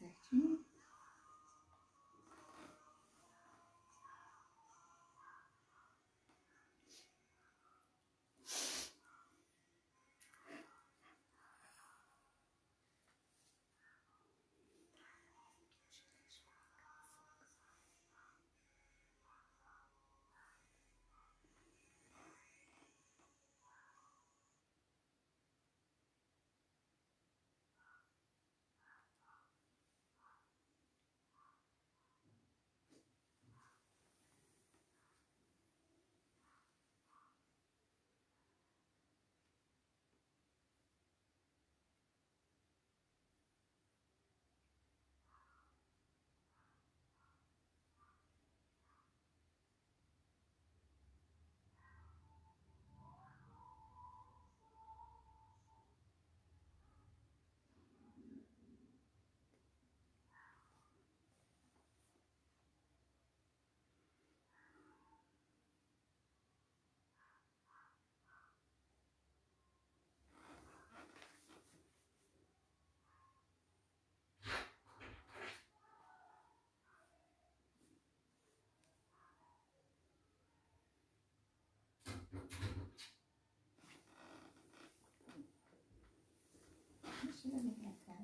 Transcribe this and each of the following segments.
certinho. Deixa eu ver pra cá.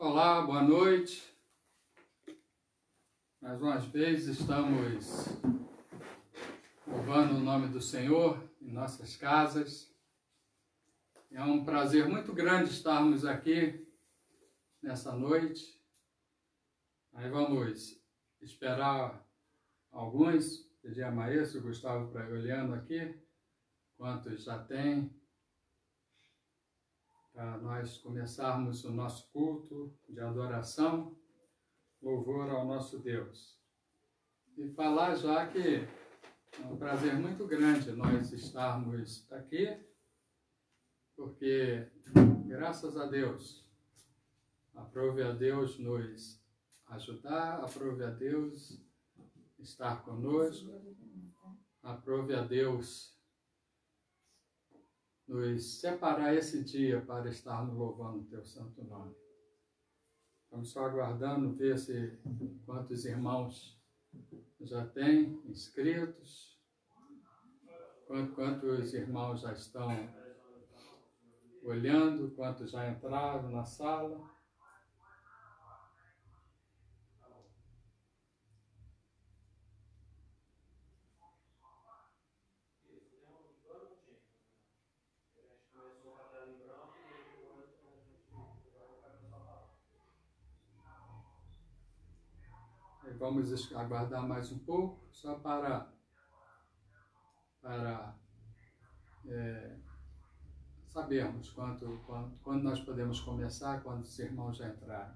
Olá, boa noite. Mais uma vez estamos louvando o nome do Senhor em nossas casas. É um prazer muito grande estarmos aqui nessa noite. Aí vamos esperar alguns, pedir a Maísa, o Gustavo para ir olhando aqui, quantos já tem, para nós começarmos o nosso culto de adoração, louvor ao nosso Deus. E falar já que É um prazer muito grande nós estarmos aqui, porque, graças a Deus, aprove a Deus nos ajudar, aprove a Deus estar conosco, aprove a Deus nos separar esse dia para estarmos louvando o Teu santo nome. Estamos só aguardando ver se quantos irmãos já têm inscritos, quantos irmãos já estão olhando, quantos já entraram na sala. Vamos aguardar mais um pouco, só para sabermos quando nós podemos começar, quando os irmãos já entraram.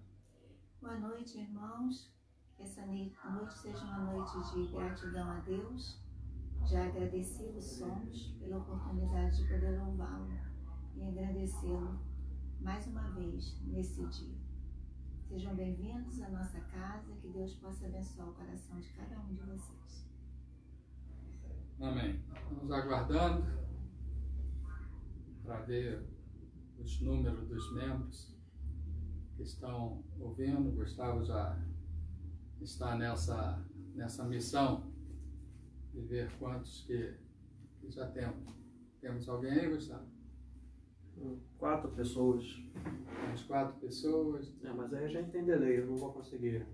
Boa noite, irmãos. Que essa noite seja uma noite de gratidão a Deus. Já agradecidos somos pela oportunidade de poder louvá-lo e agradecê-lo mais uma vez nesse dia. Sejam bem-vindos à nossa casa, que Deus possa abençoar o coração de cada um de vocês. Amém. Estamos aguardando para ver os números dos membros que estão ouvindo. O Gustavo já está nessa missão de ver quantos que já temos. Temos alguém aí, Gustavo? 4 pessoas. Temos 4 pessoas. Mas aí a gente tem delay, eu não vou conseguir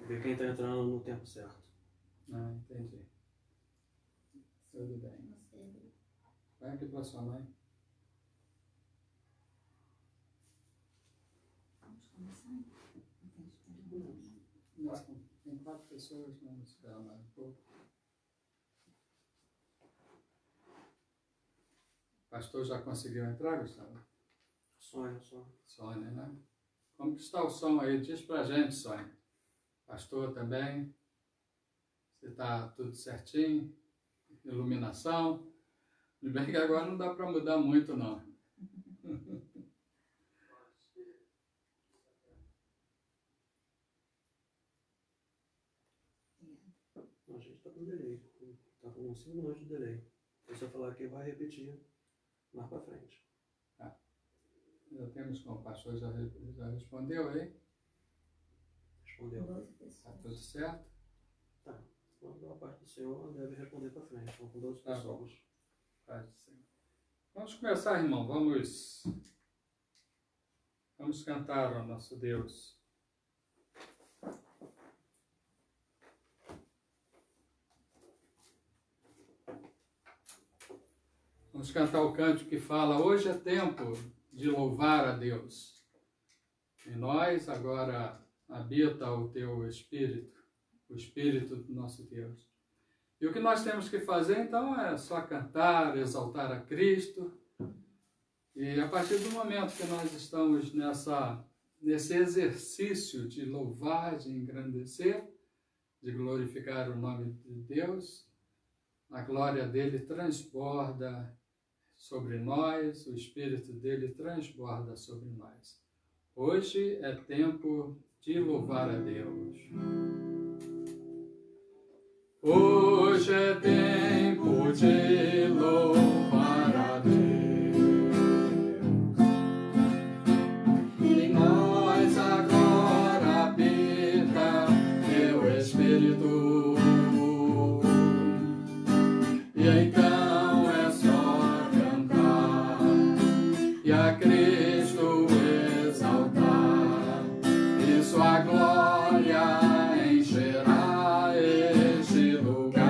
ver quem está entrando no tempo certo. Ah, entendi. Tudo bem. Vai aqui para sua mãe. Vamos começar? Nossa, tem 4 pessoas, vamos esperar mais um pouco. O pastor já conseguiu entrar, Gustavo? Sônia. Sônia, né? Como que está o som aí? Diz pra gente, Sônia. Pastor também. Se está tudo certinho. Iluminação. Tudo bem que agora não dá para mudar muito, não. A gente está com delay. Está com 5 minutos de delay. Se eu falar aqui, vai repetir mais para frente. Já temos como o pastor já respondeu aí? Respondeu. 12 pessoas. Está tudo certo? Tá. Quando a parte do Senhor deve responder para frente. Então, com 12 Tá pessoas. Vamos começar, irmão. Vamos cantar ao nosso Deus. Vamos cantar o cântico que fala: hoje é tempo de louvar a Deus. Em nós agora habita o teu Espírito, o Espírito do nosso Deus. E o que nós temos que fazer, então, é só cantar, exaltar a Cristo. E a partir do momento que nós estamos nesse exercício de louvar, de engrandecer, de glorificar o nome de Deus, a glória dele transborda sobre nós, o Espírito dele transborda sobre nós. Hoje é tempo de louvar a Deus. Hoje é tempo de louvar a Deus. Em nós agora habita teu Espírito. E então é só cantar e a Cristo exaltar, e sua glória encherá este lugar.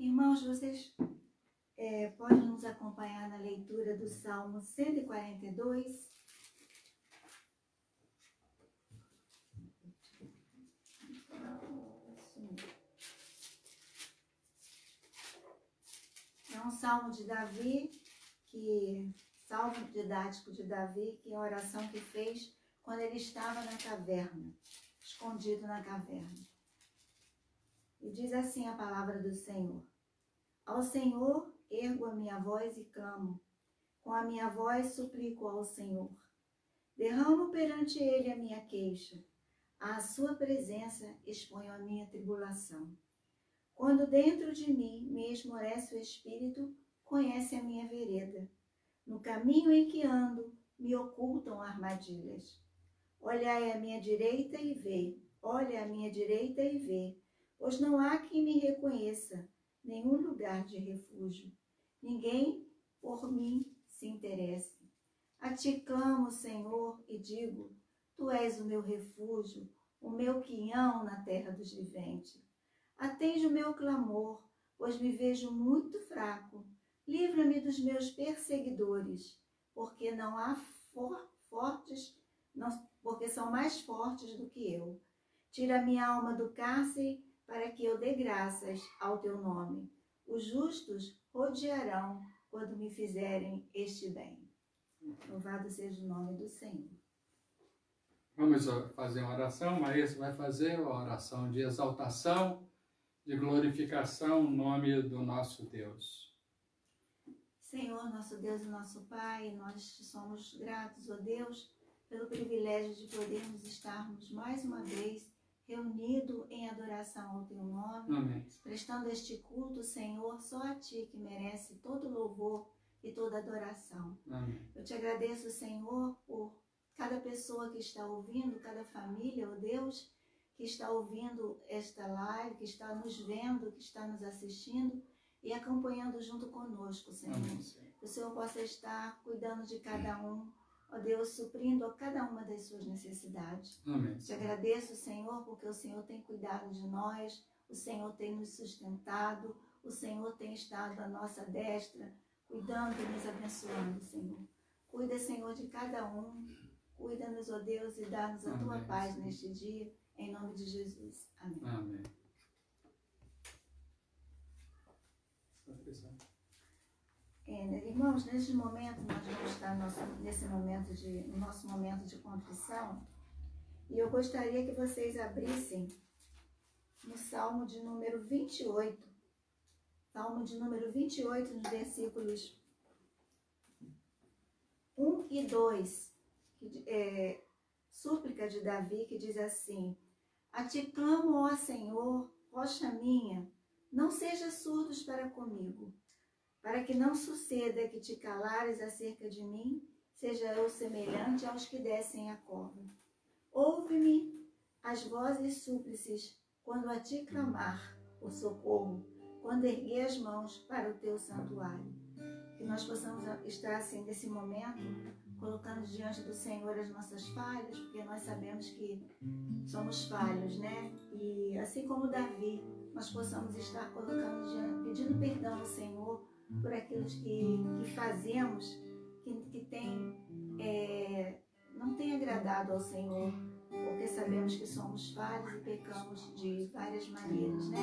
Irmãos, vocês podem nos acompanhar na leitura do Salmo 142. É um salmo de Davi, salmo didático de Davi, que é a oração que fez quando ele estava na caverna, escondido na caverna. E diz assim a palavra do Senhor: Ao Senhor ergo a minha voz e clamo, com a minha voz suplico ao Senhor. Derramo perante ele a minha queixa, à sua presença exponho a minha tribulação. Quando dentro de mim me esmorece o espírito, conhece a minha vereda. No caminho em que ando, me ocultam armadilhas. Olhai à minha direita e vê, olha à minha direita e vê, pois não há quem me reconheça, nenhum lugar de refúgio. Ninguém por mim se interesse. A ti clamo, Senhor, e digo, tu és o meu refúgio, o meu quinhão na terra dos viventes. Atende o meu clamor, pois me vejo muito fraco. Livra-me dos meus perseguidores, porque não há porque são mais fortes do que eu. Tira minha alma do cárcere, para que eu dê graças ao teu nome. Os justos rodearão quando me fizerem este bem. Louvado seja o nome do Senhor. Vamos fazer uma oração. Maria vai fazer uma oração de exaltação, de glorificação no nome do nosso Deus. Senhor, nosso Deus e nosso Pai, nós te somos gratos, ó Deus, pelo privilégio de podermos estarmos mais uma vez reunidos em adoração ao teu nome. Amém. Prestando este culto, Senhor, só a ti que merece todo louvor e toda adoração. Amém. Eu te agradeço, Senhor, por cada pessoa que está ouvindo, cada família, ó Deus, que está ouvindo esta live, que está nos vendo, que está nos assistindo e acompanhando junto conosco, Senhor. Amém. Que o Senhor possa estar cuidando de cada um, ó Deus, suprindo a cada uma das suas necessidades. Amém. Te agradeço, Senhor, porque o Senhor tem cuidado de nós, o Senhor tem nos sustentado, o Senhor tem estado à nossa destra, cuidando e nos abençoando, Senhor. Cuida, Senhor, de cada um. Cuida-nos, ó Deus, e dá-nos a tua paz neste dia, em nome de Jesus. Amém. Amém. Irmãos, neste momento, nós vamos estar no nosso momento de contrição, e eu gostaria que vocês abrissem no Salmo de número 28. Salmo de número 28, nos versículos 1 e 2, súplica de Davi, que diz assim: A ti clamo, ó Senhor, rocha minha, não sejas surdos para comigo, para que não suceda que te calares acerca de mim, seja eu semelhante aos que descem a cova. Ouve-me as vozes súplices, quando a ti clamar por socorro, quando erguer as mãos para o teu santuário. Que nós possamos estar assim nesse momento, colocando diante do Senhor as nossas falhas, porque nós sabemos que somos falhos, né? E assim como Davi, nós possamos estar colocando pedindo perdão ao Senhor por aquilo que fazemos, não tem agradado ao Senhor, porque sabemos que somos falhos e pecamos de várias maneiras, né?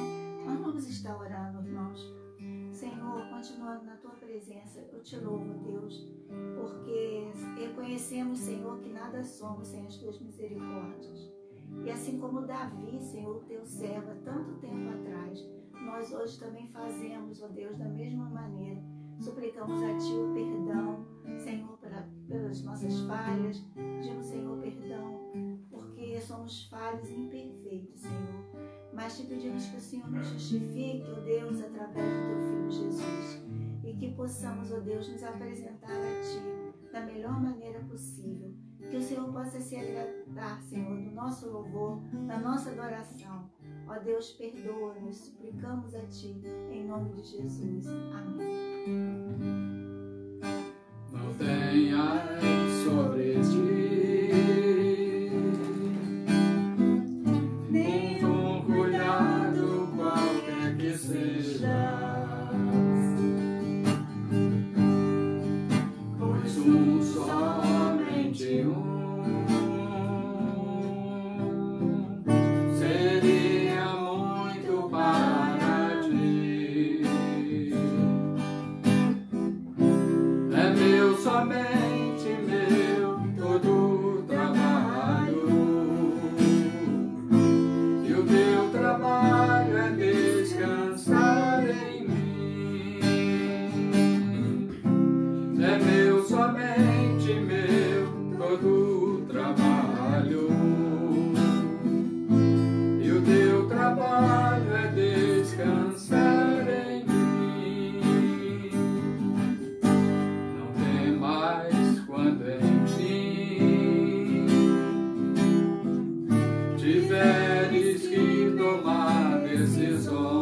Nós vamos estar orando, irmãos. Senhor, continuando na tua presença, eu te louvo, Deus, porque reconhecemos, Senhor, que nada somos sem as tuas misericórdias. E assim como Davi, Senhor, teu servo, há tanto tempo atrás, nós hoje também fazemos, ó Deus, da mesma maneira. Suplicamos a ti o perdão, Senhor, pelas nossas falhas. Pedimos, Senhor, perdão, porque somos falhos e imperfeitos, Senhor. Mas te pedimos que o Senhor nos justifique, ó Deus, através do teu Filho Jesus. E que possamos, ó Deus, nos apresentar a ti da melhor maneira possível. Que o Senhor possa se agradar, Senhor, do nosso louvor, da nossa adoração. Ó Deus, perdoa-nos, suplicamos a ti, em nome de Jesus. Amém. Não tenhas sobre ti nenhum cuidado, qualquer que seja. todo o trabalho. E o teu trabalho é descansar em mim. Não temais quando enfim tiveres que tomar decisões.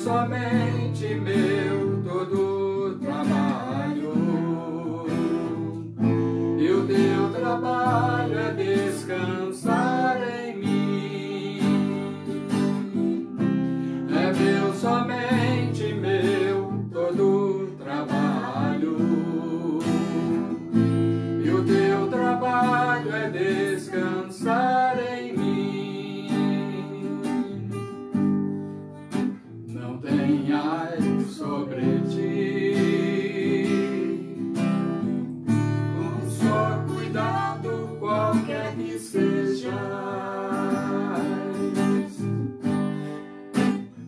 Somente meu todo o trabalho, e o teu trabalho é descansar em mim. É meu, somente meu todo o trabalho, e o teu trabalho é descansar em mim. Tenhas sobre ti um só cuidado, qualquer que seja,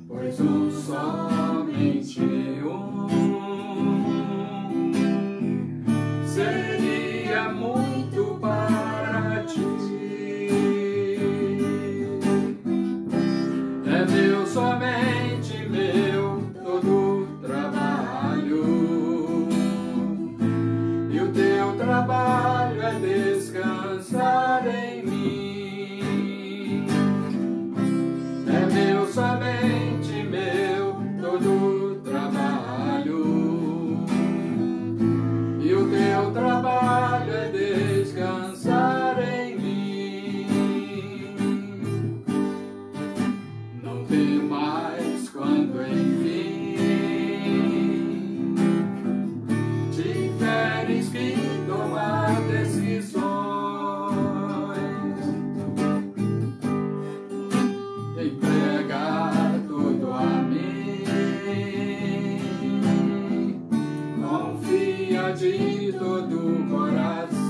pois somente seria muito para ti. É meu, somente meu todo o trabalho, e o teu trabalho é descansar em mim. É meu, somente meu todo o trabalho, e o teu trabalho é descansar em mim. Não temais quando enfim tiveres que tomar decisões. Entregar tudo a mim, confia de todo o coração.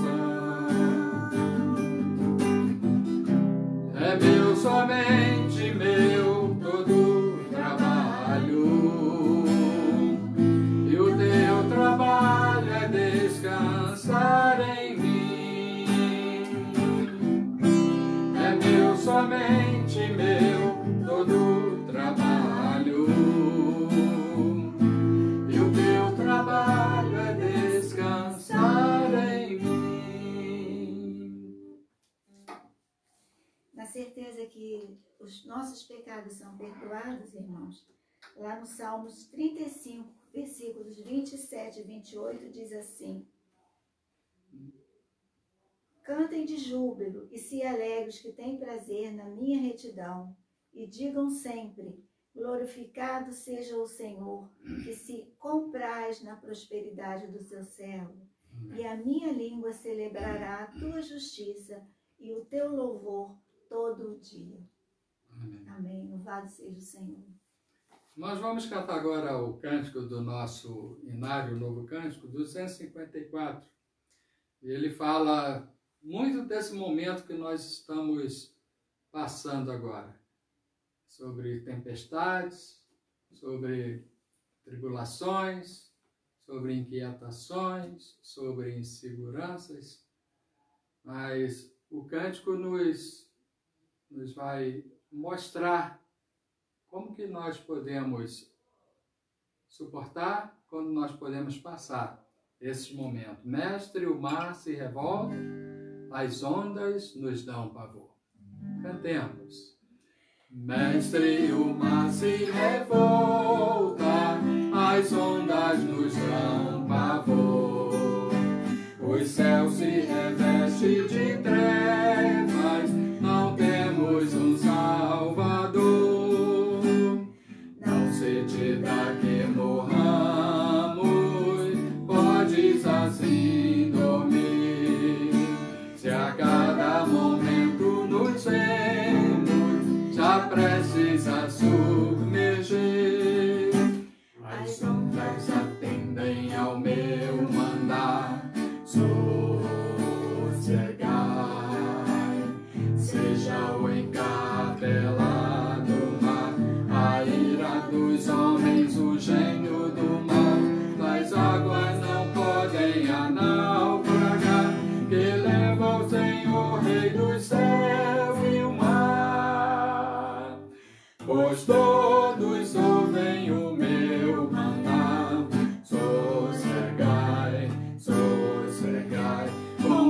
É meu, somente meu todo o trabalho, e o teu trabalho é descansar em mim. É meu, somente meu todo o trabalho, e o teu trabalho é descansar em mim. Na certeza que os nossos pecados são perdoados, irmãos, lá no Salmos 35, versículos 27 e 28, diz assim: cantem de júbilo e se alegrem os que têm prazer na minha retidão, e digam sempre: glorificado seja o Senhor, que se compraz na prosperidade do seu servo. E a minha língua celebrará a tua justiça e o teu louvor todo o dia. Amém. Amém. Louvado seja o Senhor. Nós vamos cantar agora o cântico do nosso Inário Novo Cântico, 254. E ele fala muito desse momento que nós estamos passando agora. Sobre tempestades, sobre tribulações, sobre inquietações, sobre inseguranças. Mas o cântico nos vai mostrar como que nós podemos suportar, quando nós podemos passar esses momentos. Mestre, o mar se revolta, as ondas nos dão pavor. Cantemos. Mestre, o mar se revolta, as ondas nos dão pavor. Os céus se revestem de trevas, não temos um Salvador. Não se te dá que morramos, podes assim dormir. Se a cada momento nos vemos, já prestes a submergir, as ondas atendem ao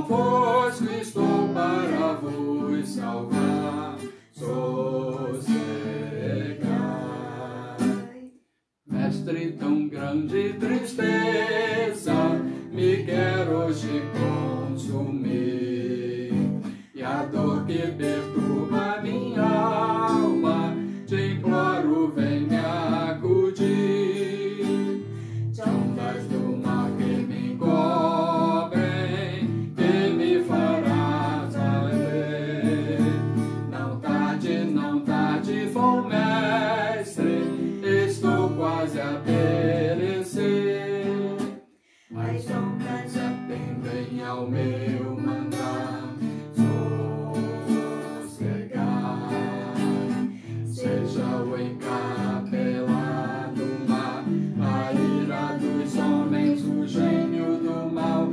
convosco estou para vos salvar. Sossegai. Mestre, tão grande tristeza me quer hoje consumir, e a dor que perturba minha alma, te imploro, vem me acudir. De ondas do mar que me encobrem, que me farás valer. Não tarde, bom mestre, estou quase a perecer. As ondas atendem ao meu mandar. Sossegai. Seja o encapelado mar, a ira dos homens, o gênio do mal.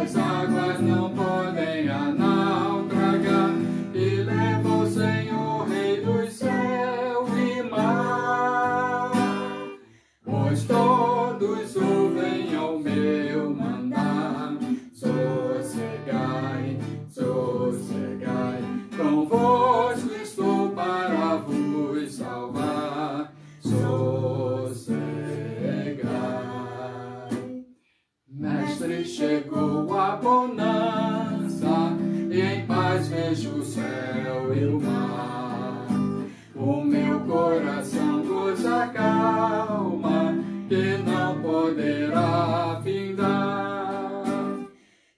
As águas não podem a naufragar, e leva o Senhor, Rei do céu e mar. Pois todos ouvem ao meu mandar. Sossegai, sossegai, convosco estou para vos salvar. Sossegai. Mestre, chegou a bonança, e em paz vejo o céu e o mar. O meu coração goza calma, que não poderá findar.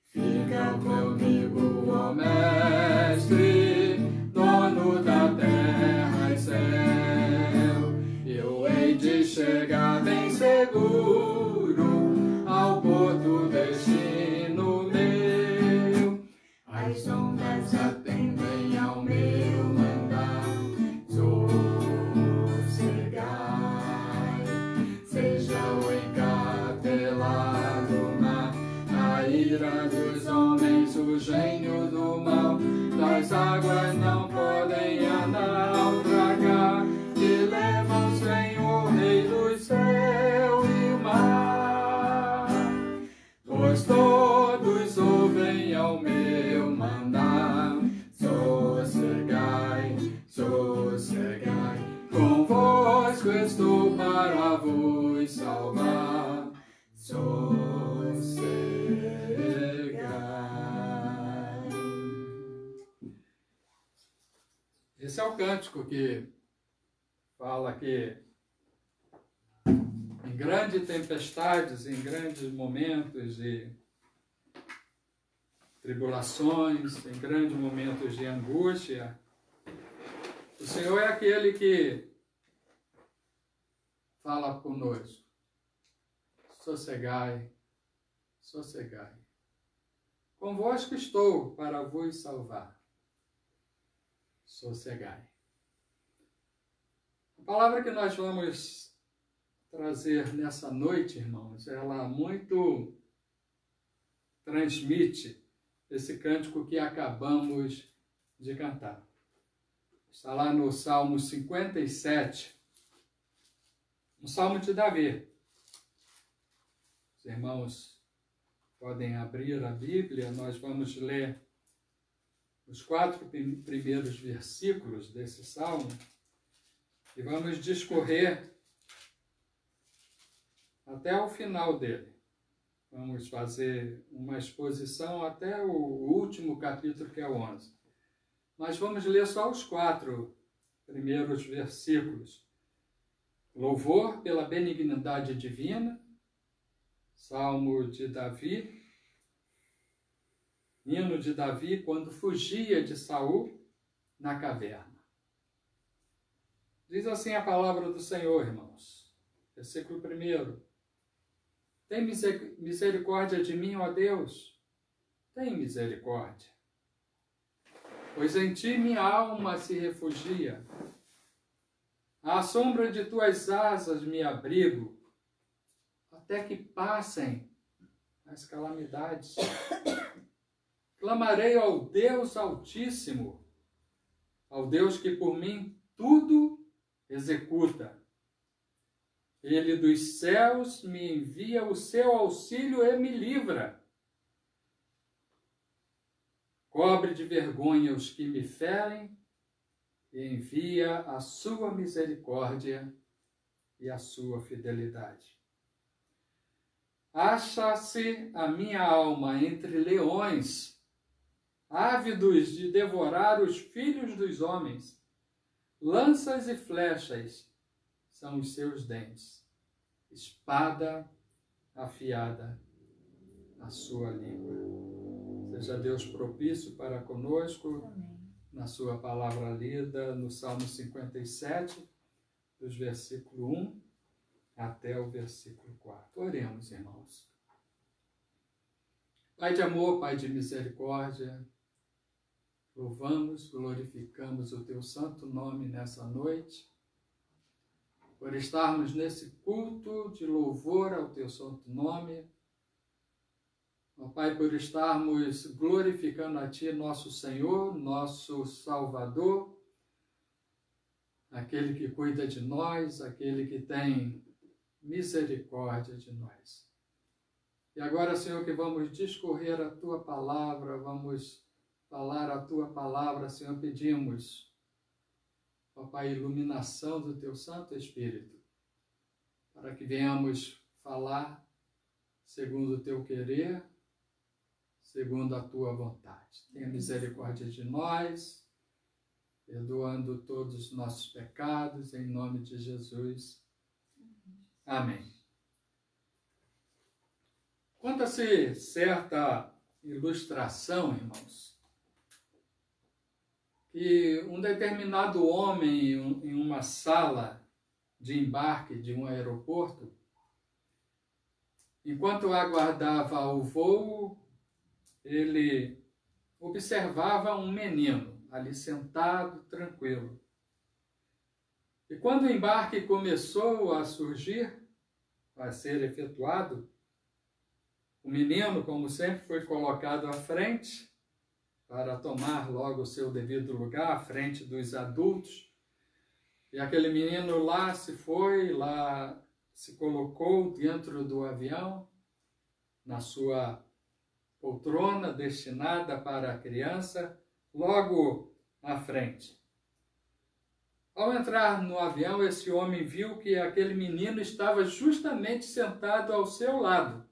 Fica o meu amigo, ó mestre, dono da terra e céu. Eu hei de chegar bem seguro ao porto destino meu. As ondas atendem ao meu mandar. Sossegai. Seja o encapelado mar, a ira dos homens, o gênio do mal. Das águas não podem a naufragar, que leva o Senhor, Rei do céu e mar. Pois todos ouvem ao meu mandar. Sossegai, sossegai, convosco estou para vos salvar. Sossegai. Esse é o cântico que fala que em grandes tempestades, em grandes momentos de tribulações, em grandes momentos de angústia, o Senhor é aquele que fala conosco. Sossegai, sossegai. Convosco estou para vos salvar. Sossegai. A palavra que nós vamos trazer nessa noite, irmãos, ela muito transmite esse cântico que acabamos de cantar. Está lá no Salmo 57, um salmo de Davi. Os irmãos podem abrir a Bíblia, nós vamos ler os 4 primeiros versículos desse salmo e vamos discorrer até o final dele. Vamos fazer uma exposição até o último capítulo, que é o 11. Mas vamos ler só os 4 primeiros versículos. Louvor pela benignidade divina, Salmo de Davi, hino de Davi quando fugia de Saul na caverna. Diz assim a palavra do Senhor, irmãos. Versículo 1. Tem misericórdia de mim, ó Deus, tem misericórdia. Pois em ti minha alma se refugia. À sombra de tuas asas me abrigo, até que passem as calamidades. Clamarei ao Deus Altíssimo, ao Deus que por mim tudo executa. Ele dos céus me envia o seu auxílio e me livra. cobre de vergonha os que me ferem e envia a sua misericórdia e a sua fidelidade. Acha-se a minha alma entre leões, ávidos de devorar os filhos dos homens. Lanças e flechas são os seus dentes, espada afiada a sua língua. Seja Deus propício para conosco. Amém. Na sua palavra lida no Salmo 57, dos versículo 1 até o versículo 4. Oremos, irmãos. Pai de amor, Pai de misericórdia, louvamos, glorificamos o Teu santo nome nessa noite, por estarmos nesse culto de louvor ao Teu santo nome. Ó Pai, por estarmos glorificando a Ti, nosso Senhor, nosso Salvador, aquele que cuida de nós, aquele que tem misericórdia de nós. E agora, Senhor, que vamos discorrer a Tua palavra, vamos falar a Tua palavra, Senhor, pedimos, ó Pai, iluminação do Teu Santo Espírito, para que venhamos falar segundo o Teu querer, segundo a Tua vontade. Tenha misericórdia de nós, perdoando todos os nossos pecados, em nome de Jesus. Amém. Conta-se certa ilustração, irmãos, que um determinado homem em uma sala de embarque de um aeroporto, enquanto aguardava o voo, ele observava um menino ali sentado, tranquilo. E quando o embarque começou a surgir, a ser efetuado, o menino, como sempre, foi colocado à frente para tomar logo o seu devido lugar, à frente dos adultos. E aquele menino lá se colocou dentro do avião, na sua poltrona destinada para a criança, logo à frente. Ao entrar no avião, esse homem viu que aquele menino estava justamente sentado ao seu lado.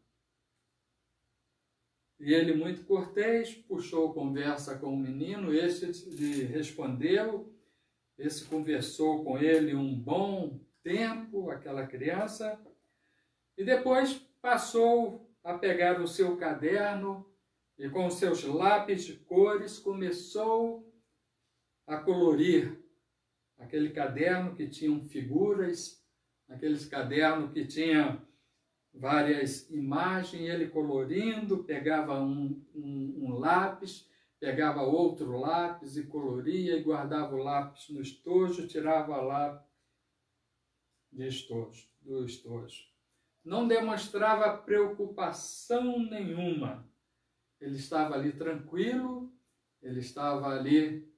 E ele, muito cortês, puxou conversa com o menino, este lhe respondeu, esse conversou com ele um bom tempo, aquela criança, e depois passou a pegar o seu caderno e com seus lápis de cores começou a colorir aquele caderno que tinha figuras, aqueles cadernos que tinha várias imagens, ele colorindo, pegava um lápis, pegava outro lápis e coloria e guardava o lápis no estojo, tirava lá do estojo. Não demonstrava preocupação nenhuma. Ele estava ali tranquilo, ele estava ali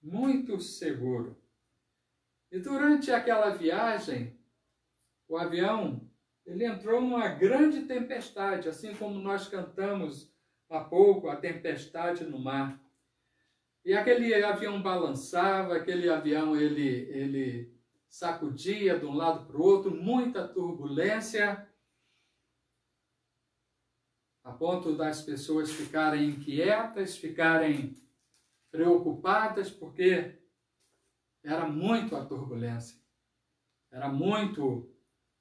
muito seguro. E durante aquela viagem, o avião ele entrou numa grande tempestade, assim como nós cantamos há pouco, a tempestade no mar. E aquele avião balançava, aquele avião ele sacudia de um lado para o outro, muita turbulência, a ponto das pessoas ficarem inquietas, ficarem preocupadas, porque era muito a turbulência, era muito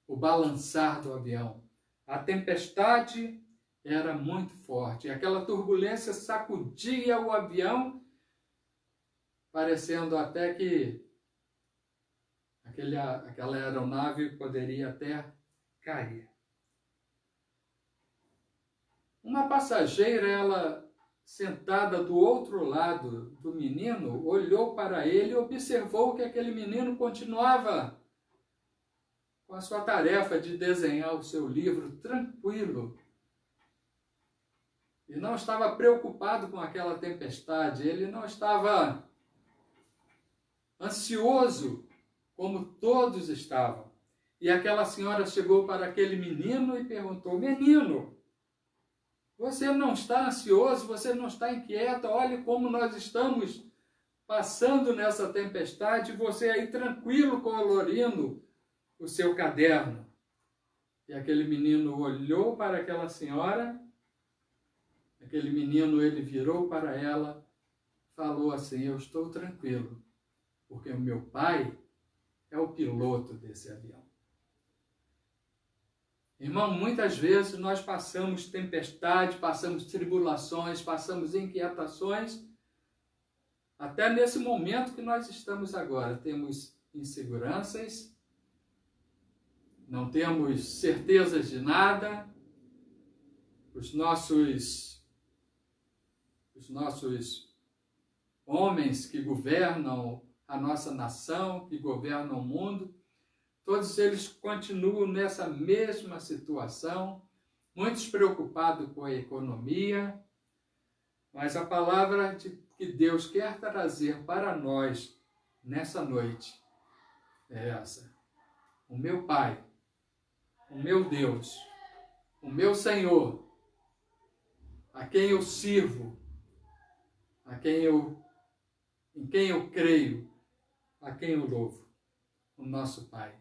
o balançar do avião. A tempestade era muito forte. E aquela turbulência sacudia o avião, parecendo até que aquela aeronave poderia até cair. Uma passageira, ela sentada do outro lado do menino, olhou para ele e observou que aquele menino continuava com a sua tarefa de desenhar o seu livro tranquilo. E não estava preocupado com aquela tempestade, ele não estava ansioso como todos estavam. E aquela senhora chegou para aquele menino e perguntou: menino, Você não está ansioso, você não está inquieto, olhe como nós estamos passando nessa tempestade, você aí tranquilo colorindo o seu caderno. E aquele menino olhou para aquela senhora, aquele menino, ele virou para ela, falou assim: eu estou tranquilo, porque o meu pai é o piloto desse avião. Irmão, muitas vezes nós passamos tempestade, passamos tribulações, passamos inquietações, até nesse momento que nós estamos agora. Temos inseguranças, não temos certezas de nada, os nossos homens que governam a nossa nação, que governam o mundo, todos eles continuam nessa mesma situação, muitos preocupados com a economia, mas a palavra que Deus quer trazer para nós nessa noite é essa: o meu Pai, o meu Deus, o meu Senhor, a quem eu sirvo, em quem eu creio, a quem eu louvo, o nosso Pai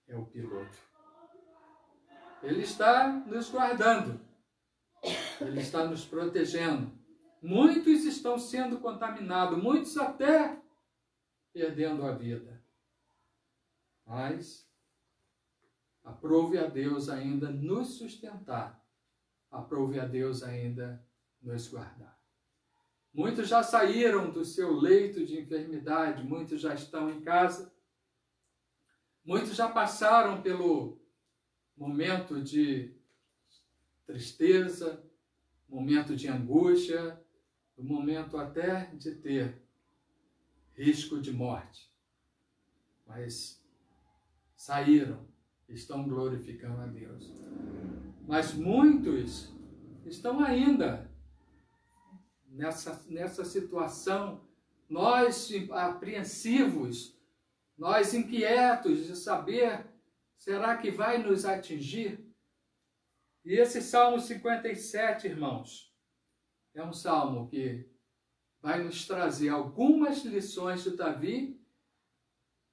é o piloto. Ele está nos guardando, Ele está nos protegendo. Muitos estão sendo contaminados, muitos até perdendo a vida. Mas aprove a Deus ainda nos sustentar, aprove a Deus ainda nos guardar. Muitos já saíram do seu leito de enfermidade, muitos já estão em casa, muitos já passaram pelo momento de tristeza, momento de angústia, o momento até de ter risco de morte. Mas saíram, estão glorificando a Deus. Mas muitos estão ainda nessa situação, nós apreensivos, nós inquietos de saber, será que vai nos atingir? E esse Salmo 57, irmãos, é um salmo que vai nos trazer algumas lições de Davi.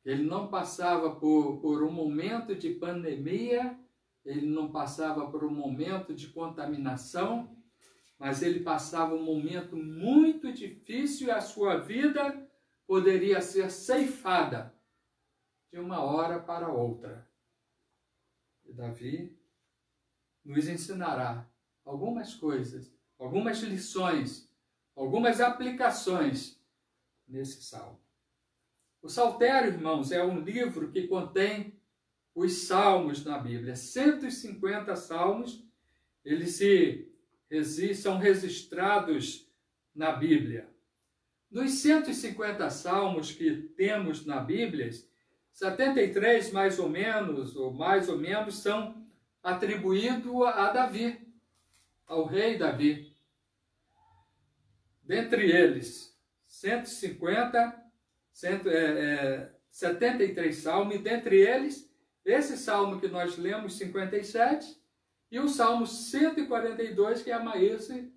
Ele não passava por um momento de pandemia, ele não passava por um momento de contaminação, mas ele passava um momento muito difícil e a sua vida poderia ser ceifada de uma hora para outra. E Davi nos ensinará algumas coisas, algumas lições, algumas aplicações nesse salmo. O Saltério, irmãos, é um livro que contém os salmos na Bíblia. 150 salmos, eles são registrados na Bíblia. Dos 150 salmos que temos na Bíblia, 73 mais ou menos, são atribuídos a Davi, ao rei Davi. Dentre eles, 73 salmos, e dentre eles, esse salmo que nós lemos, 57, e o salmo 142, que a Maíse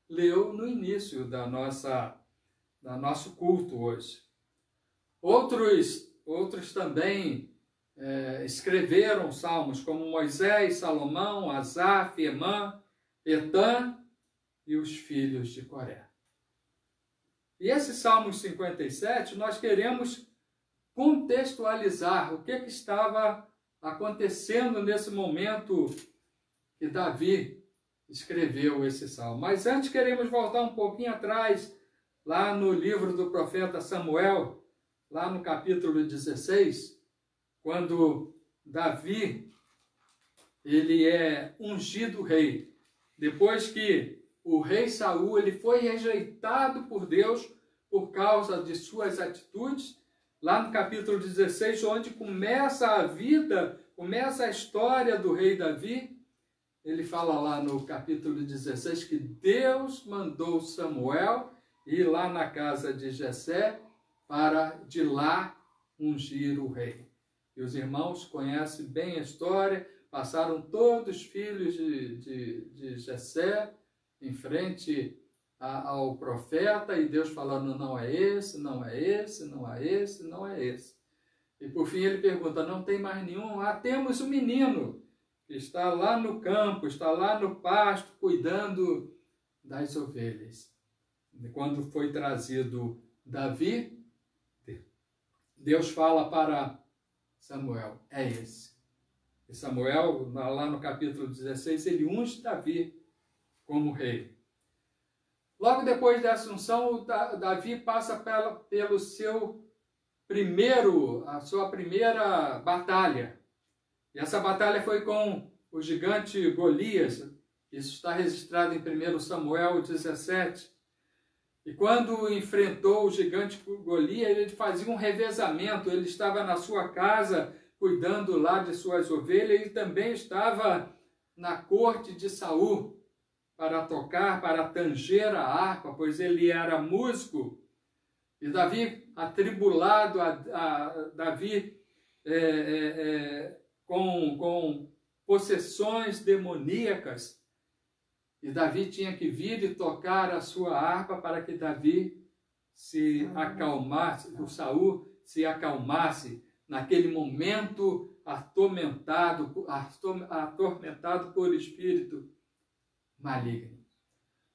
leu no início do nosso culto hoje. Outros também escreveram salmos, como Moisés, Salomão, Asaf, Emã, Etã e os filhos de Coré. E esse Salmo 57, nós queremos contextualizar o que estava acontecendo nesse momento que Davi escreveu esse salmo. Mas antes queremos voltar um pouquinho atrás, lá no livro do profeta Samuel, lá no capítulo 16, quando Davi, ele é ungido rei. Depois que o rei Saul, ele foi rejeitado por Deus por causa de suas atitudes, lá no capítulo 16, onde começa a vida, começa a história do rei Davi. Ele fala lá no capítulo 16 que Deus mandou Samuel ir lá na casa de Jessé para de lá ungir o rei. E os irmãos conhecem bem a história, passaram todos os filhos de Jessé em frente ao profeta, e Deus falando, não é esse, não é esse, não é esse, não é esse. E por fim ele pergunta, não tem mais nenhum? Ah, temos um menino que está lá no campo, está lá no pasto, cuidando das ovelhas. Quando foi trazido Davi, Deus fala para Samuel, é esse. E Samuel, lá no capítulo 16, ele unge Davi como rei. Logo depois dessa unção, Davi passa pelo a sua primeira batalha. E essa batalha foi com o gigante Golias. Isso está registrado em 1 Samuel 17. E quando enfrentou o gigante Golias, ele fazia um revezamento. Ele estava na sua casa, cuidando lá de suas ovelhas, e também estava na corte de Saul para tocar, para tanger a harpa, pois ele era músico. E Davi, atribulado, Davi com possessões demoníacas, e Davi tinha que vir e tocar a sua harpa para que Davi se acalmasse, o Saul se acalmasse naquele momento atormentado por espírito maligno.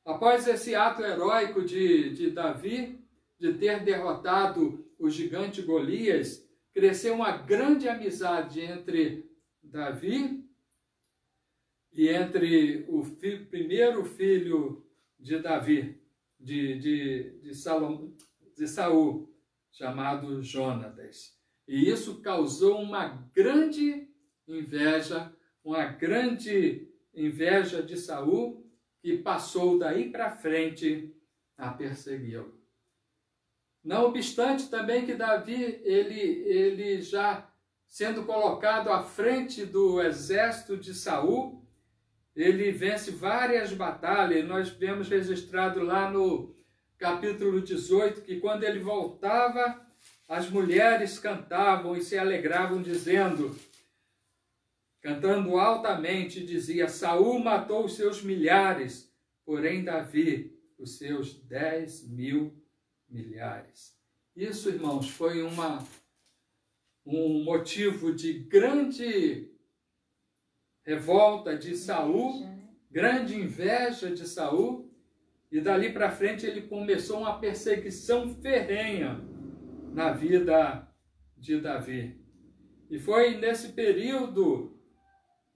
Após esse ato heróico de Davi, de ter derrotado o gigante Golias, cresceu uma grande amizade entre Davi e entre o primeiro filho de Davi, de Saul, chamado Jonatas. E isso causou uma grande inveja de Saul, que passou daí para frente a persegui-lo. Não obstante também que Davi, ele já sendo colocado à frente do exército de Saul, ele vence várias batalhas. Nós vemos registrado lá no capítulo 18, que quando ele voltava, as mulheres cantavam e se alegravam, cantando altamente, dizia, Saul matou os seus milhares, porém Davi os seus 10.000 milhares. Isso, irmãos, foi um motivo de grande revolta de Saul, grande inveja de Saul, e dali para frente ele começou uma perseguição ferrenha na vida de Davi. E foi nesse período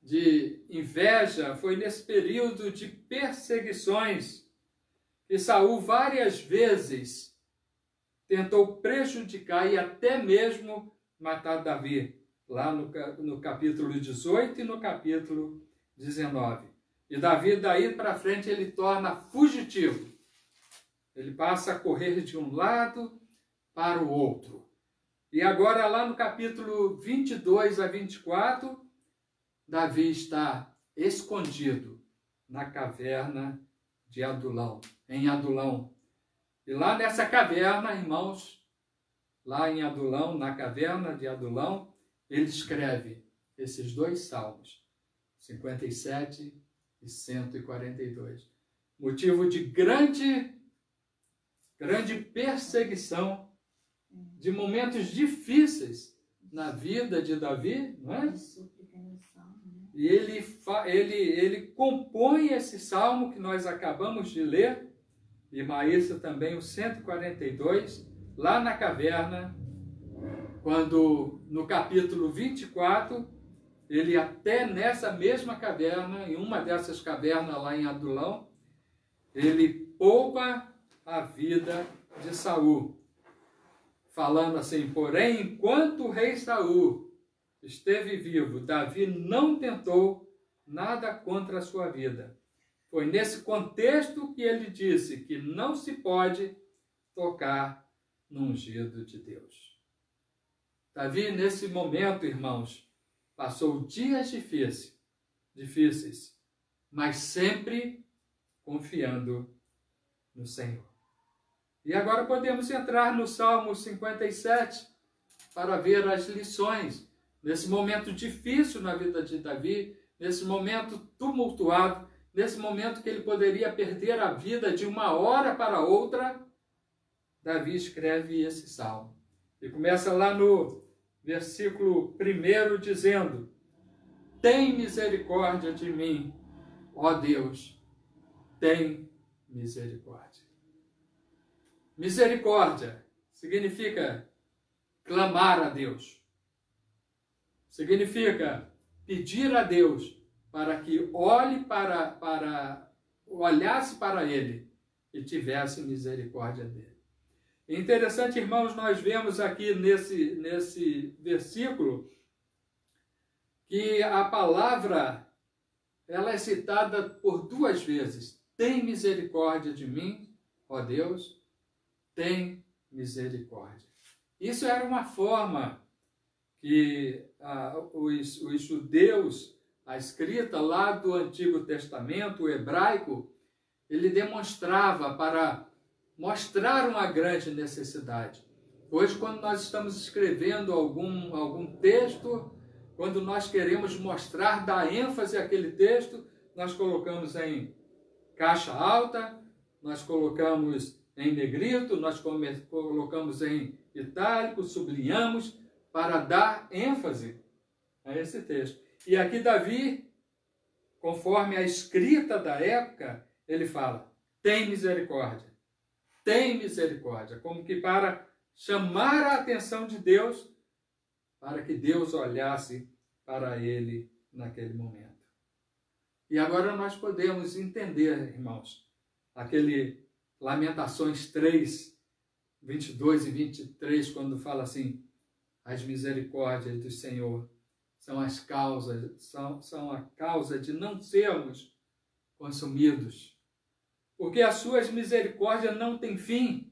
de inveja, foi nesse período de perseguições que Saul várias vezes tentou prejudicar e até mesmo matar Davi, lá no capítulo 18 e no capítulo 19. E Davi, daí para frente, ele torna fugitivo. Ele passa a correr de um lado para o outro. E agora, lá no capítulo 22 a 24, Davi está escondido na caverna de Adulão, em Adulão. E lá nessa caverna, irmãos, lá em Adulão, na caverna de Adulão, ele escreve esses dois salmos, 57 e 142. Motivo de grande perseguição, de momentos difíceis na vida de Davi, não é? E ele compõe esse salmo que nós acabamos de ler, e Maísa também o 142, lá na caverna, quando no capítulo 24, ele até nessa mesma caverna, em uma dessas cavernas lá em Adulão, ele poupa a vida de Saul, falando assim, porém, enquanto o rei Saul esteve vivo, Davi não tentou nada contra a sua vida. Foi nesse contexto que ele disse que não se pode tocar no ungido de Deus. Davi, nesse momento, irmãos, passou dias difíceis, mas sempre confiando no Senhor. E agora podemos entrar no Salmo 57 para ver as lições, nesse momento difícil na vida de Davi, nesse momento tumultuado, nesse momento que ele poderia perder a vida de uma hora para outra, Davi escreve esse salmo. E começa lá no versículo 1 dizendo: tem misericórdia de mim, ó Deus, tem misericórdia. Misericórdia significa clamar a Deus. Significa pedir a Deus para que olhasse para ele e tivesse misericórdia dele. Interessante, irmãos, nós vemos aqui nesse versículo que a palavra ela é citada por 2 vezes. Tem misericórdia de mim, ó Deus, tem misericórdia. Isso era uma forma que os judeus, a escrita lá do Antigo Testamento, o hebraico, ele demonstrava para mostrar uma grande necessidade. Hoje, quando nós estamos escrevendo algum texto, quando nós queremos mostrar, dar ênfase àquele texto, nós colocamos em caixa alta, nós colocamos em negrito, nós colocamos em itálico, sublinhamos, para dar ênfase a esse texto. E aqui Davi, conforme a escrita da época, ele fala, tem misericórdia, como que para chamar a atenção de Deus, para que Deus olhasse para ele naquele momento. E agora nós podemos entender, irmãos, aquele Lamentações 3, 22 e 23, quando fala assim, as misericórdias do Senhor são a causa de não sermos consumidos, porque as suas misericórdias não têm fim,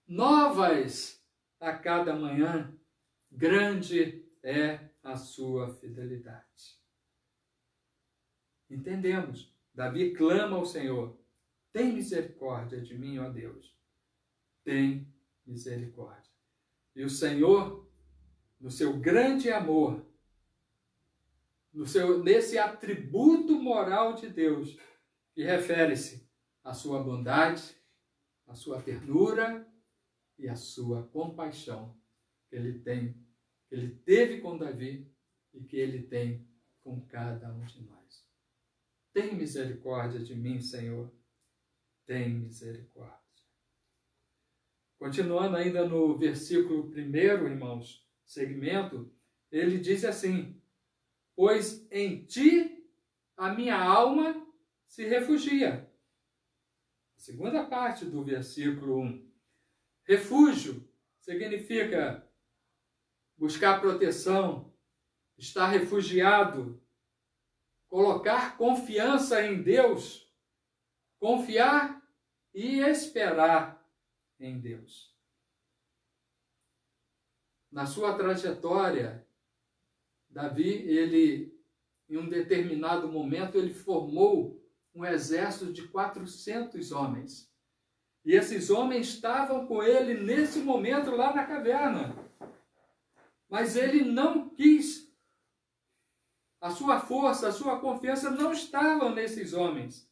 novas a cada manhã, grande é a sua fidelidade. Entendemos? Davi clama ao Senhor, tem misericórdia de mim, ó Deus, tem misericórdia. E o Senhor, no seu grande amor, nesse atributo moral de Deus, que refere-se à sua bondade, à sua ternura e à sua compaixão que ele teve com Davi e que ele tem com cada um de nós. Tem misericórdia de mim, Senhor, tem misericórdia. Continuando ainda no versículo 1, irmãos, segmento, ele diz assim, pois em ti a minha alma se refugia. Segunda parte do versículo 1. Refúgio significa buscar proteção, estar refugiado, colocar confiança em Deus, confiar e esperar em Deus. Na sua trajetória, Davi, em um determinado momento, ele formou um exército de 400 homens. E esses homens estavam com ele nesse momento lá na caverna. Mas ele não quis. A sua força, a sua confiança não estavam nesses homens.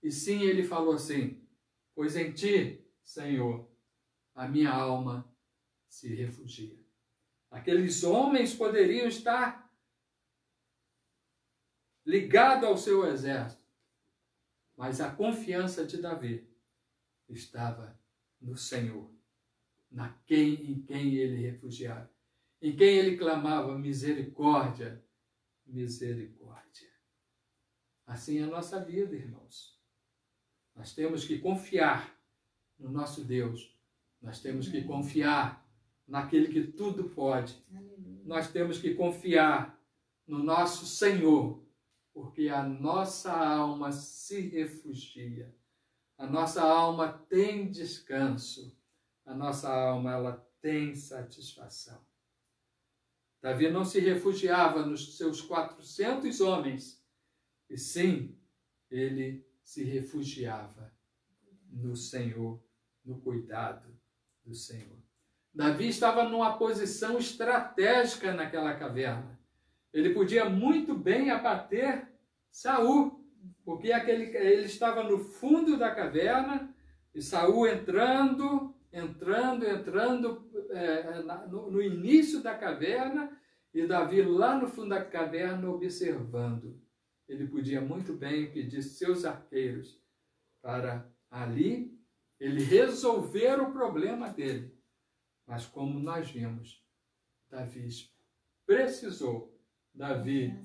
E sim, ele falou assim, pois em ti, Senhor, a minha alma se refugia. Aqueles homens poderiam estar ligados ao seu exército, mas a confiança de Davi estava no Senhor, em quem ele refugiava, em quem ele clamava misericórdia, misericórdia. Assim é a nossa vida, irmãos. Nós temos que confiar no nosso Deus, nós temos que confiar naquele que tudo pode, nós temos que confiar no nosso Senhor, porque a nossa alma se refugia, a nossa alma tem descanso, a nossa alma ela tem satisfação. Davi não se refugiava nos seus 400 homens, e sim, ele se refugiava no Senhor, no cuidado do Senhor. Davi estava numa posição estratégica naquela caverna. Ele podia muito bem abater Saul, porque ele estava no fundo da caverna e Saul entrando no início da caverna e Davi lá no fundo da caverna observando. Ele podia muito bem pedir seus arqueiros para ali ele resolver o problema dele. Mas como nós vimos, Davi precisou, Davi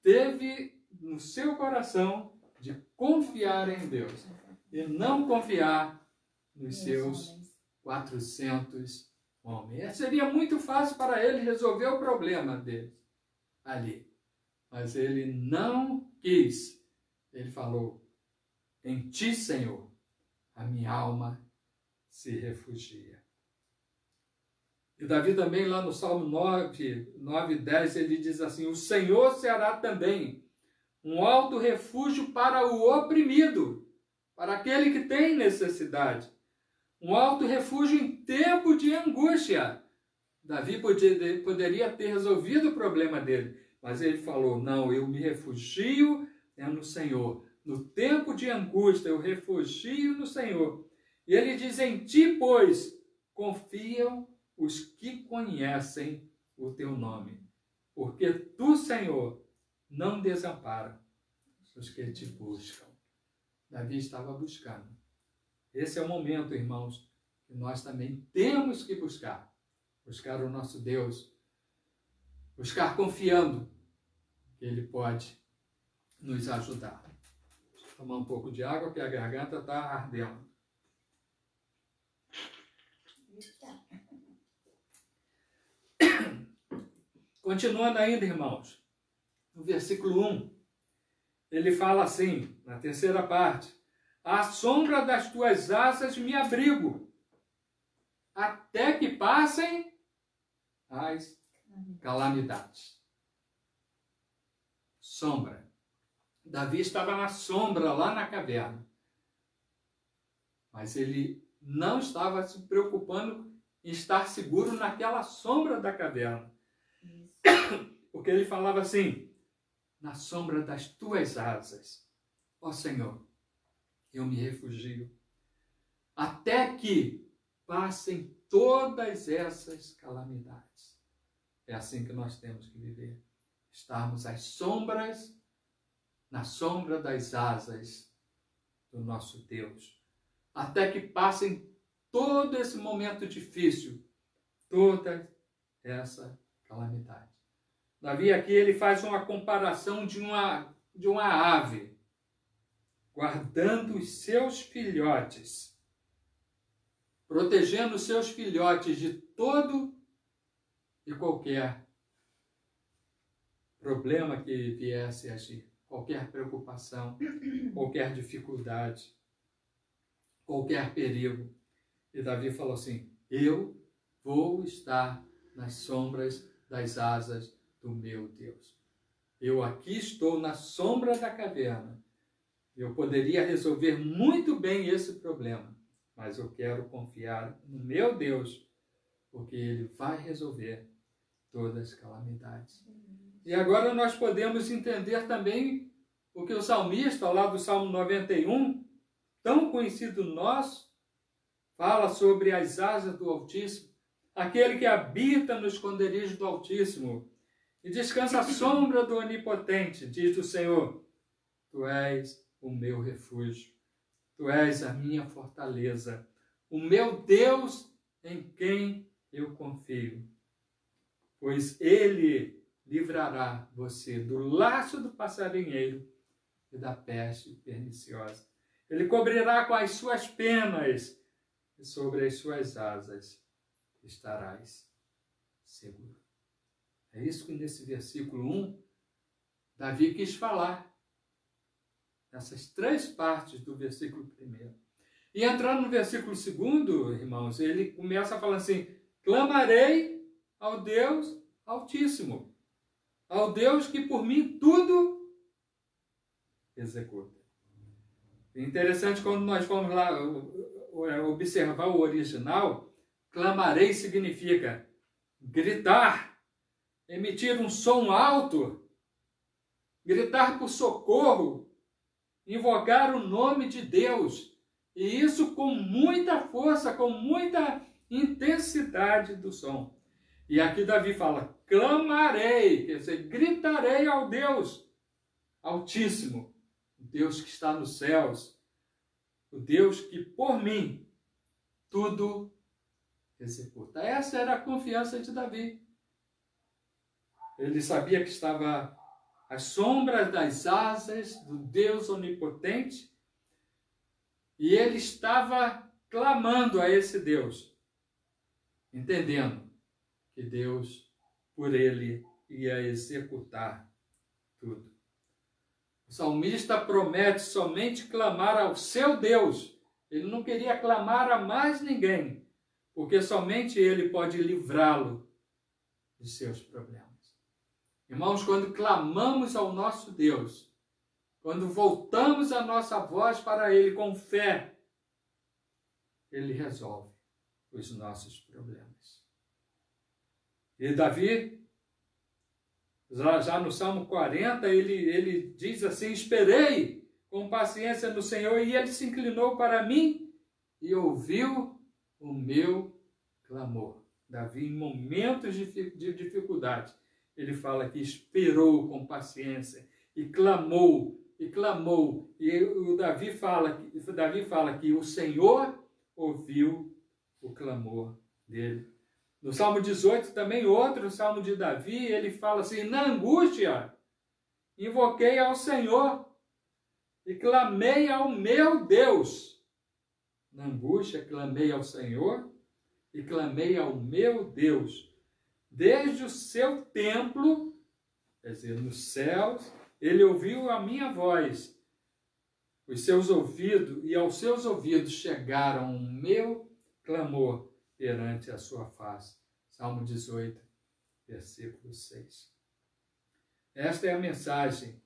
teve no seu coração de confiar em Deus e não confiar nos seus 400 homens. Seria muito fácil para ele resolver o problema dele ali. Mas ele não quis. Ele falou, em ti, Senhor, a minha alma se refugia. E Davi também, lá no Salmo 9:10, ele diz assim, o Senhor será também um alto refúgio para o oprimido, para aquele que tem necessidade. Um alto refúgio em tempo de angústia. Davi poderia ter resolvido o problema dele, mas ele falou, não, eu me refugio no Senhor. No tempo de angústia, eu refugio no Senhor. E ele diz, em ti, pois, confiam os que conhecem o teu nome. Porque tu, Senhor, não desampara os que te buscam. Davi estava buscando. Esse é o momento, irmãos, que nós também temos que buscar. Buscar o nosso Deus. Buscar confiando que Ele pode nos ajudar. Deixa eu tomar um pouco de água, porque a garganta está ardendo. Continuando ainda, irmãos, no versículo 1, ele fala assim, na terceira parte, à sombra das tuas asas me abrigo, até que passem as calamidades. Sombra. Davi estava na sombra, lá na caverna. Mas ele não estava se preocupando em estar seguro naquela sombra da caverna. Porque ele falava assim, na sombra das tuas asas, ó Senhor, eu me refugio, até que passem todas essas calamidades. É assim que nós temos que viver. Estarmos às sombras, na sombra das asas do nosso Deus. Até que passem todo esse momento difícil, toda essa calamidade. Davi aqui ele faz uma comparação de uma ave guardando os seus filhotes, protegendo os seus filhotes de todo e qualquer problema que viesse a agir, qualquer preocupação, qualquer dificuldade, qualquer perigo. E Davi falou assim, eu vou estar nas sombras das asas do meu Deus. Eu aqui estou na sombra da caverna. Eu poderia resolver muito bem esse problema, mas eu quero confiar no meu Deus, porque Ele vai resolver todas as calamidades. E agora nós podemos entender também o que o salmista, lá do Salmo 91, tão conhecido nosso, fala sobre as asas do Altíssimo, aquele que habita no esconderijo do Altíssimo e descansa à sombra do Onipotente, diz o Senhor, tu és o meu refúgio, tu és a minha fortaleza, o meu Deus em quem eu confio, pois Ele livrará você do laço do passarinheiro e da peste perniciosa. Ele cobrirá com as suas penas e sobre as suas asas estarás seguro. É isso que nesse versículo 1, Davi quis falar. Nessas três partes do versículo 1. E entrando no versículo 2, irmãos, ele começa a falar assim, clamarei ao Deus Altíssimo, ao Deus que por mim tudo executa. É interessante quando nós vamos lá observar o original, Clamarei significa gritar, emitir um som alto, gritar por socorro, invocar o nome de Deus. E isso com muita força, com muita intensidade do som. E aqui Davi fala, clamarei, quer dizer, gritarei ao Deus Altíssimo, o Deus que está nos céus, o Deus que por mim tudo executa. Essa era a confiança de Davi. Ele sabia que estava às sombras das asas do Deus onipotente e ele estava clamando a esse Deus, entendendo que Deus, por ele, ia executar tudo. O salmista promete somente clamar ao seu Deus. Ele não queria clamar a mais ninguém, porque somente ele pode livrá-lo de seus problemas. Irmãos, quando clamamos ao nosso Deus, quando voltamos a nossa voz para ele com fé, ele resolve os nossos problemas. E Davi, já no Salmo 40, ele diz assim, esperei com paciência no Senhor e ele se inclinou para mim e ouviu o meu clamor. Davi, em momentos de dificuldade, ele fala que esperou com paciência e clamou, e clamou. E o Davi fala que o Senhor ouviu o clamor dele. No Salmo 18, também outro Salmo de Davi, ele fala assim, na angústia, invoquei ao Senhor e clamei ao meu Deus. Na angústia, clamei ao Senhor e clamei ao meu Deus. Desde o seu templo, quer dizer, nos céus, ele ouviu a minha voz. Os seus ouvidos, e aos seus ouvidos chegaram o meu clamor perante a sua face. Salmo 18, versículo 6. Esta é a mensagem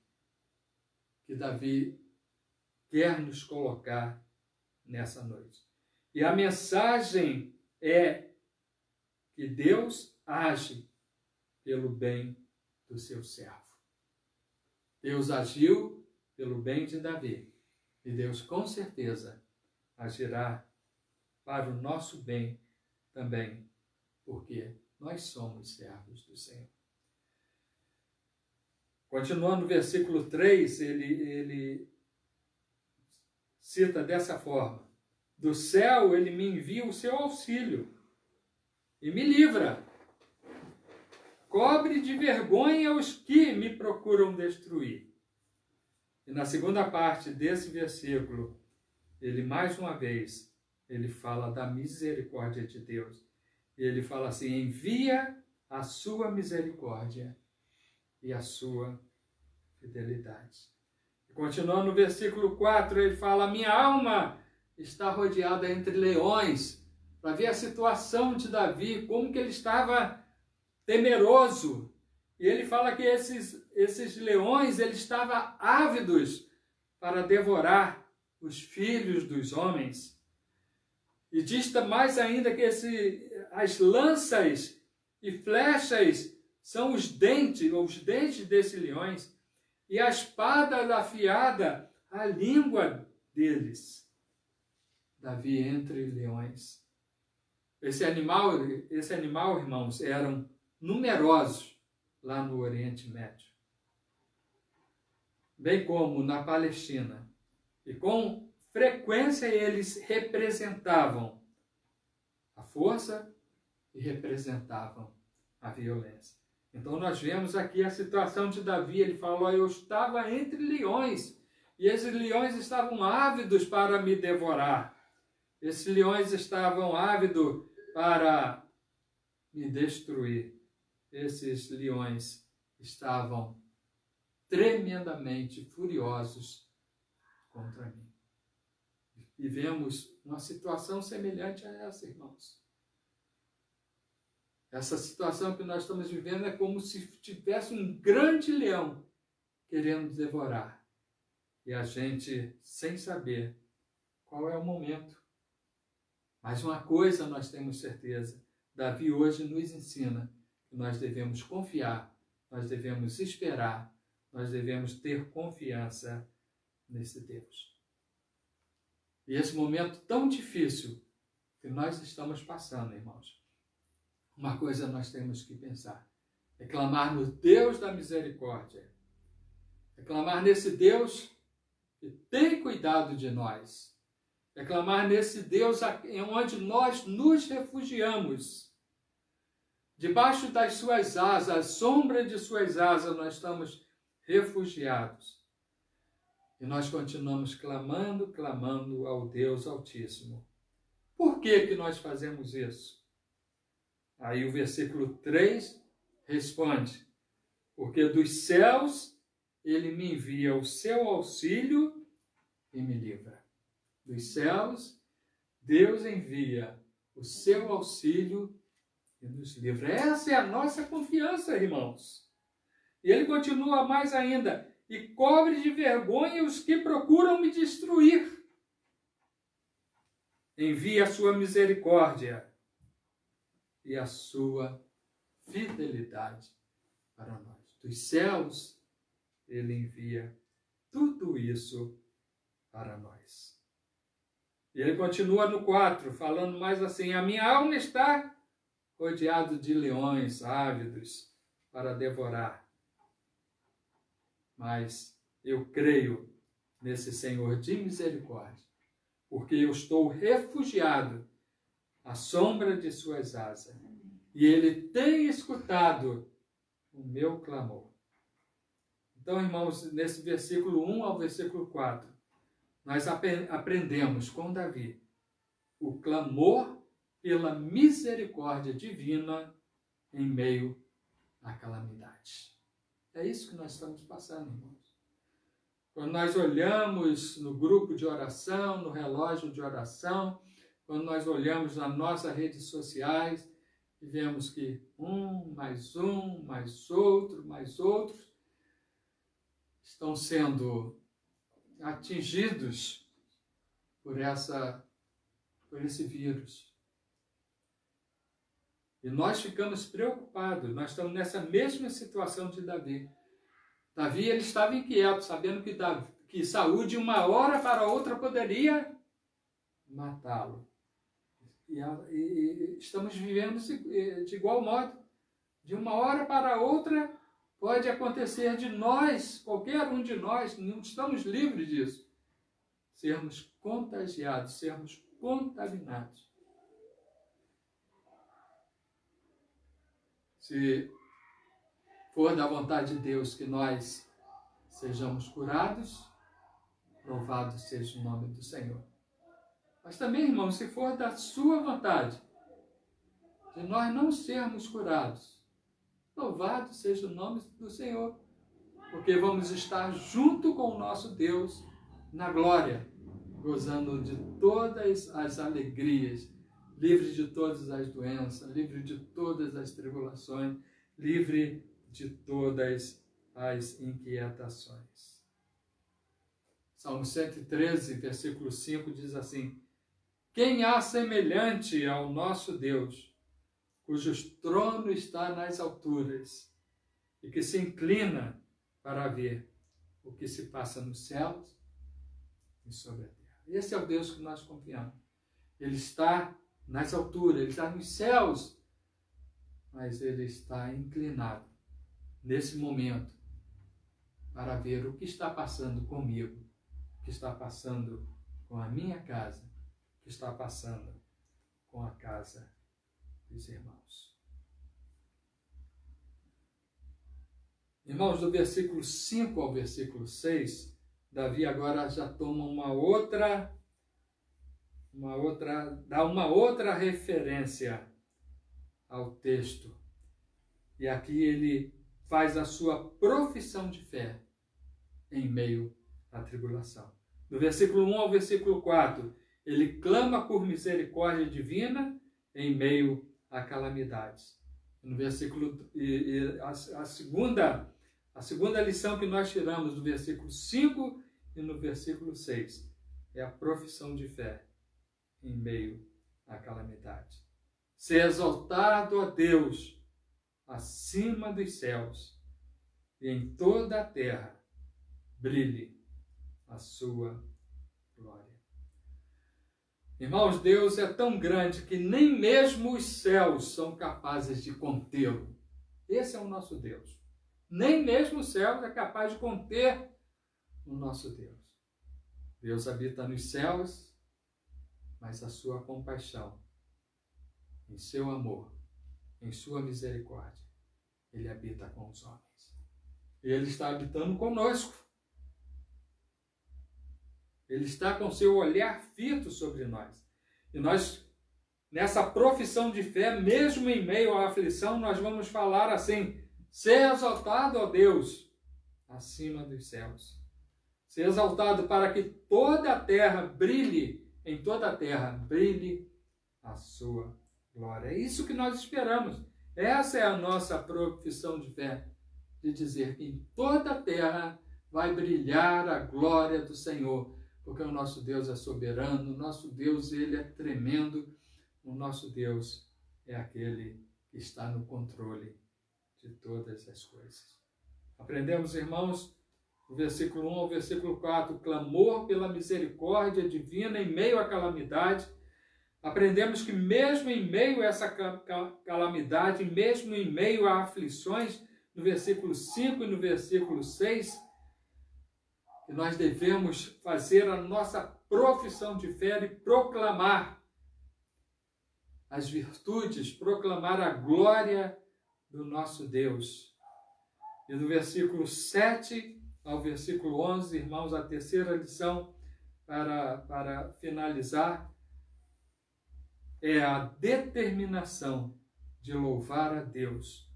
que Davi quer nos colocar nessa noite. E a mensagem é que Deus age pelo bem do seu servo. Deus agiu pelo bem de Davi. E Deus com certeza agirá para o nosso bem também, porque nós somos servos do Senhor. Continuando no versículo 3, ele cita dessa forma, do céu ele me envia o seu auxílio e me livra. Cobre de vergonha os que me procuram destruir. E na segunda parte desse versículo, ele mais uma vez, ele fala da misericórdia de Deus. E ele fala assim, envia a sua misericórdia e a sua fidelidade. E continuando no versículo 4, ele fala, minha alma está rodeada entre leões, para ver a situação de Davi, como que ele estava temeroso. E ele fala que esses leões, ele estava ávidos para devorar os filhos dos homens. E diz mais ainda que as lanças e flechas são os dentes desses leões, e a espada afiada, a língua deles. Davi entre leões. Esse animal, irmãos, eram numerosos lá no Oriente Médio, bem como na Palestina. E com frequência eles representavam a força e representavam a violência. Então nós vemos aqui a situação de Davi. Ele falou, eu estava entre leões, e esses leões estavam ávidos para me devorar. Esses leões estavam ávidos para me destruir. Esses leões estavam tremendamente furiosos contra mim. Vivemos uma situação semelhante a essa, irmãos. Essa situação que nós estamos vivendo é como se tivesse um grande leão querendo devorar. E a gente, sem saber qual é o momento Mas uma coisa nós temos certeza, Davi hoje nos ensina que nós devemos confiar, nós devemos esperar, nós devemos ter confiança nesse Deus. E esse momento tão difícil que nós estamos passando, irmãos, uma coisa nós temos que pensar, é clamar no Deus da misericórdia, é clamar nesse Deus que tem cuidado de nós, é clamar nesse Deus em onde nós nos refugiamos. Debaixo das suas asas, à sombra de suas asas, nós estamos refugiados. E nós continuamos clamando, clamando ao Deus Altíssimo. Por que nós fazemos isso? Aí o versículo 3 responde, porque dos céus ele me envia o seu auxílio e me livra. Dos céus, Deus envia o seu auxílio e nos livra. Essa é a nossa confiança, irmãos. E ele continua mais ainda, e cobre de vergonha os que procuram me destruir. Envia a sua misericórdia e a sua fidelidade para nós. Dos céus, ele envia tudo isso para nós. E ele continua no 4, falando mais assim, a minha alma está rodeada de leões ávidos para devorar. Mas eu creio nesse Senhor de misericórdia, porque eu estou refugiado à sombra de suas asas, e ele tem escutado o meu clamor. Então, irmãos, nesse versículo 1 ao versículo 4, nós aprendemos com Davi o clamor pela misericórdia divina em meio à calamidade. É isso que nós estamos passando, irmãos. Quando nós olhamos no grupo de oração, no relógio de oração, quando nós olhamos nas nossas redes sociais e vemos que mais outros estão sendo atingidos por esse vírus. E nós ficamos preocupados, nós estamos nessa mesma situação de Davi. Davi, ele estava inquieto, sabendo que Saul de uma hora para outra poderia matá-lo. E estamos vivendo de igual modo. De uma hora para outra pode acontecer de nós, qualquer um de nós, não estamos livres disso, sermos contagiados, sermos contaminados. Se for da vontade de Deus que nós sejamos curados, louvado seja o nome do Senhor. Mas também, irmãos, se for da sua vontade de nós não sermos curados, louvado seja o nome do Senhor, porque vamos estar junto com o nosso Deus na glória, gozando de todas as alegrias, livre de todas as doenças, livre de todas as tribulações, livre de todas as inquietações. Salmo 113, versículo 5 diz assim: quem há semelhante ao nosso Deus, cujo trono está nas alturas e que se inclina para ver o que se passa nos céus e sobre a terra. Esse é o Deus que nós confiamos. Ele está nas alturas, ele está nos céus, mas ele está inclinado nesse momento para ver o que está passando comigo, o que está passando com a minha casa, o que está passando com a casa dos irmãos. Irmãos, do versículo 5 ao versículo 6, Davi agora já toma dá uma outra referência ao texto. E aqui ele faz a sua profissão de fé em meio à tribulação. Do versículo 1 ao versículo 4, ele clama por misericórdia divina em meio a calamidades. No versículo, a segunda lição que nós tiramos do versículo 5 e no versículo 6 é a profissão de fé em meio a calamidade. Seja exaltado a Deus acima dos céus, e em toda a terra brilhe a sua glória. Irmãos, Deus é tão grande que nem mesmo os céus são capazes de contê-lo. Esse é o nosso Deus. Nem mesmo os céus é capaz de conter o nosso Deus. Deus habita nos céus, mas a sua compaixão, em seu amor, em sua misericórdia, Ele habita com os homens. E Ele está habitando conosco. Ele está com seu olhar fito sobre nós. E nós, nessa profissão de fé, mesmo em meio à aflição, nós vamos falar assim: seja exaltado, ó Deus, acima dos céus. Seja exaltado para que toda a terra brilhe, em toda a terra brilhe a sua glória. É isso que nós esperamos. Essa é a nossa profissão de fé, de dizer que em toda a terra vai brilhar a glória do Senhor, porque o nosso Deus é soberano, o nosso Deus, Ele é tremendo, o nosso Deus é aquele que está no controle de todas as coisas. Aprendemos, irmãos, do versículo 1 ao versículo 4, clamor pela misericórdia divina em meio à calamidade. Aprendemos que mesmo em meio a essa calamidade, mesmo em meio a aflições, no versículo 5 e no versículo 6, que nós devemos fazer a nossa profissão de fé e proclamar as virtudes, proclamar a glória do nosso Deus. E do versículo 7 ao versículo 11, irmãos, a terceira lição para finalizar é a determinação de louvar a Deus.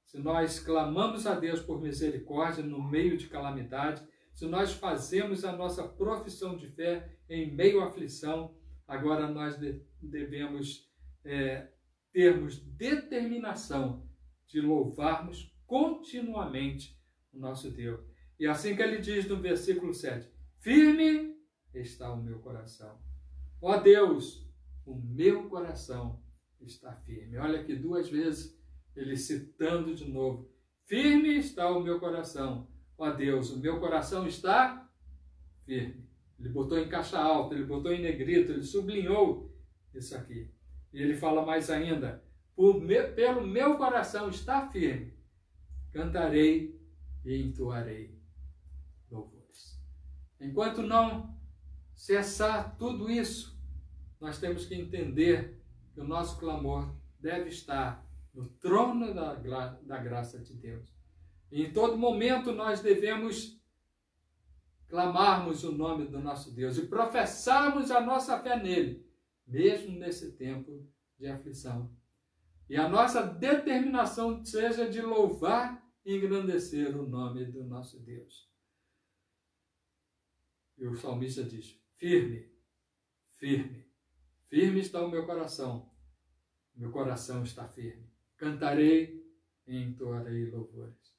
Se nós clamamos a Deus por misericórdia no meio de calamidade, se nós fazemos a nossa profissão de fé em meio à aflição, agora nós devemos termos determinação de louvarmos continuamente o nosso Deus. E assim que ele diz no versículo 7, firme está o meu coração. Ó Deus, o meu coração está firme. Olha aqui 2 vezes ele citando de novo, firme está o meu coração. Ó Deus, o meu coração está firme. Ele botou em caixa alta, ele botou em negrito, ele sublinhou isso aqui. E ele fala mais ainda, pelo meu coração está firme, cantarei e entoarei louvores. Enquanto não cessar tudo isso, nós temos que entender que o nosso clamor deve estar no trono da graça de Deus. E em todo momento nós devemos clamarmos o nome do nosso Deus e professarmos a nossa fé nele, mesmo nesse tempo de aflição. E a nossa determinação seja de louvar e engrandecer o nome do nosso Deus. E o salmista diz, firme, firme, firme está o meu coração está firme. Cantarei e entoarei louvores.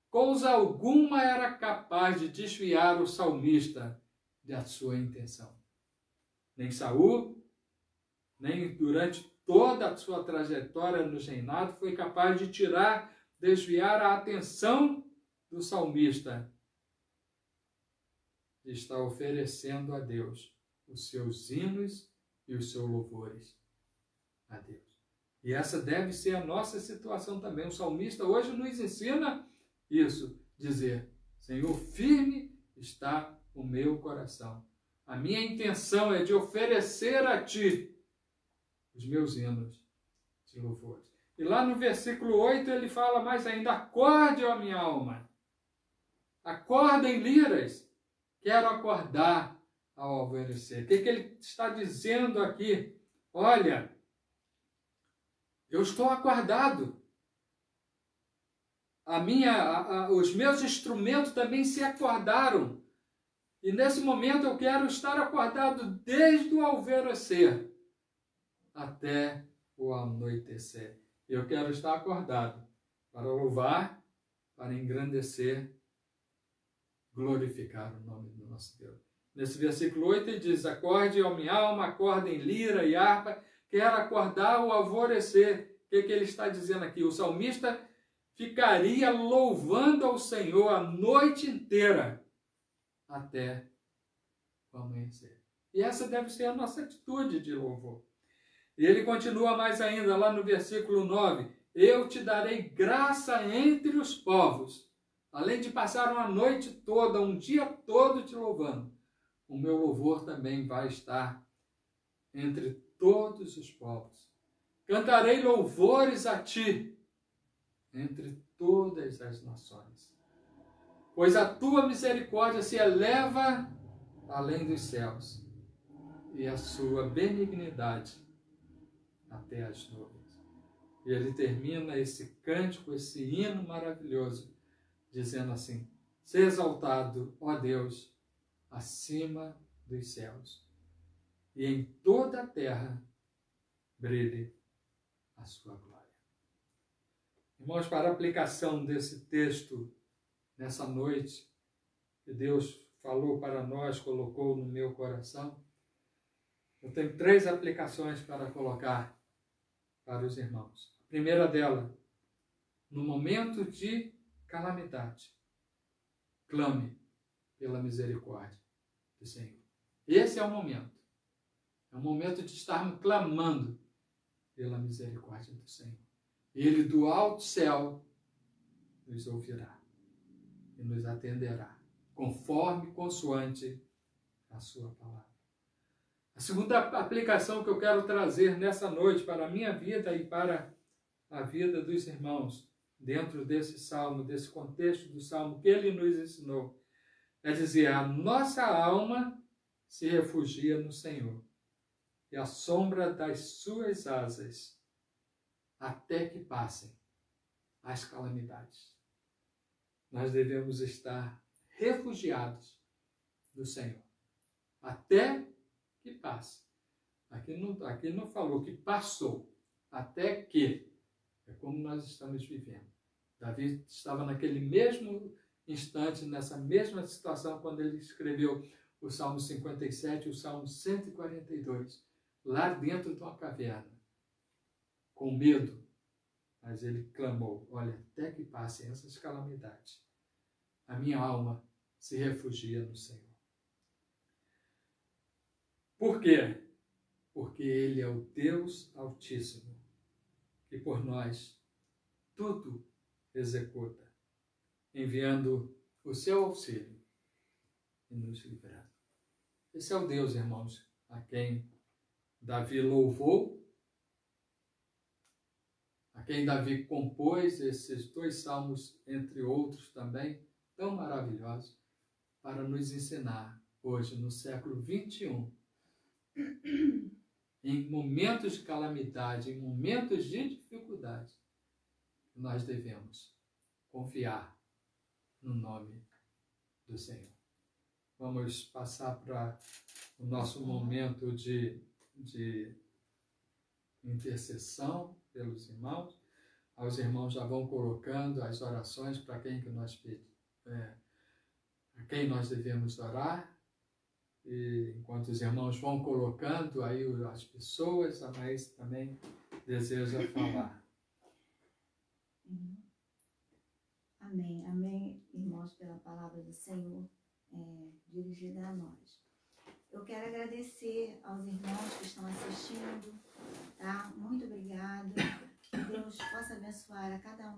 Coisa alguma era capaz de desviar o salmista da sua intenção. Nem Saul, nem durante toda a sua trajetória no reinado foi capaz de desviar a atenção do salmista de estar oferecendo a Deus os seus hinos e os seus louvores a Deus. E essa deve ser a nossa situação também. O salmista hoje nos ensina isso, dizer, Senhor, firme está o meu coração. A minha intenção é de oferecer a Ti os meus hinos de louvores. E lá no versículo 8 ele fala mais ainda, acorde, ó minha alma, acorda em liras, quero acordar ao alvorecer. O que ele está dizendo aqui? Olha, eu estou acordado. Os meus instrumentos também se acordaram. E nesse momento eu quero estar acordado desde o alvorecer até o anoitecer. Eu quero estar acordado para louvar, para engrandecer, glorificar o nome do nosso Deus. Nesse versículo 8 ele diz: acorde, ó minha alma, acorda em lira e harpa, quero acordar o alvorecer. O que ele está dizendo aqui? O salmista ficaria louvando ao Senhor a noite inteira até o amanhecer. E essa deve ser a nossa atitude de louvor. E ele continua mais ainda, lá no versículo 9: eu te darei graça entre os povos. Além de passar uma noite toda, um dia todo te louvando, o meu louvor também vai estar entre todos os povos. Cantarei louvores a ti entre todas as nações, pois a tua misericórdia se eleva além dos céus e a sua benignidade até as nuvens. E ele termina esse cântico, esse hino maravilhoso, dizendo assim: seja exaltado, ó Deus, acima dos céus, e em toda a terra brilhe a sua glória. Irmãos, para a aplicação desse texto nessa noite, que Deus falou para nós, colocou no meu coração, eu tenho 3 aplicações para colocar para os irmãos. A primeira dela: no momento de calamidade, clame pela misericórdia do Senhor. Esse é o momento. É o momento de estarmos clamando pela misericórdia do Senhor. Ele do alto céu nos ouvirá e nos atenderá, conforme, consoante a sua palavra. A segunda aplicação que eu quero trazer nessa noite para a minha vida e para a vida dos irmãos, dentro desse salmo, desse contexto do salmo que ele nos ensinou, é dizer: a nossa alma se refugia no Senhor, e à sombra das suas asas, até que passem as calamidades. Nós devemos estar refugiados no Senhor, até que passe. Aqui não falou que passou, até que. É como nós estamos vivendo. Davi estava naquele mesmo instante, nessa mesma situação, quando ele escreveu o Salmo 57 e o Salmo 142, lá dentro de uma caverna, com medo. Mas ele clamou: olha, até que passem essas calamidades, a minha alma se refugia no Senhor. Por quê? Porque Ele é o Deus Altíssimo, que por nós tudo executa, enviando o seu auxílio e nos livrando. Esse é o Deus, irmãos, a quem Davi louvou, a quem Davi compôs esses 2 salmos, entre outros também, tão maravilhosos, para nos ensinar hoje, no século 21, em momentos de calamidade, em momentos de dificuldade, nós devemos confiar no nome do Senhor. Vamos passar para o nosso momento de intercessão pelos irmãos. Os irmãos já vão colocando as orações para quem que nós a quem nós devemos orar. E enquanto os irmãos vão colocando aí as pessoas, a Maísa também deseja falar. Amém. Amém, irmãos, pela palavra do Senhor dirigida a nós. Eu quero agradecer aos irmãos que estão assistindo, tá? Muito obrigada. Que Deus possa abençoar a cada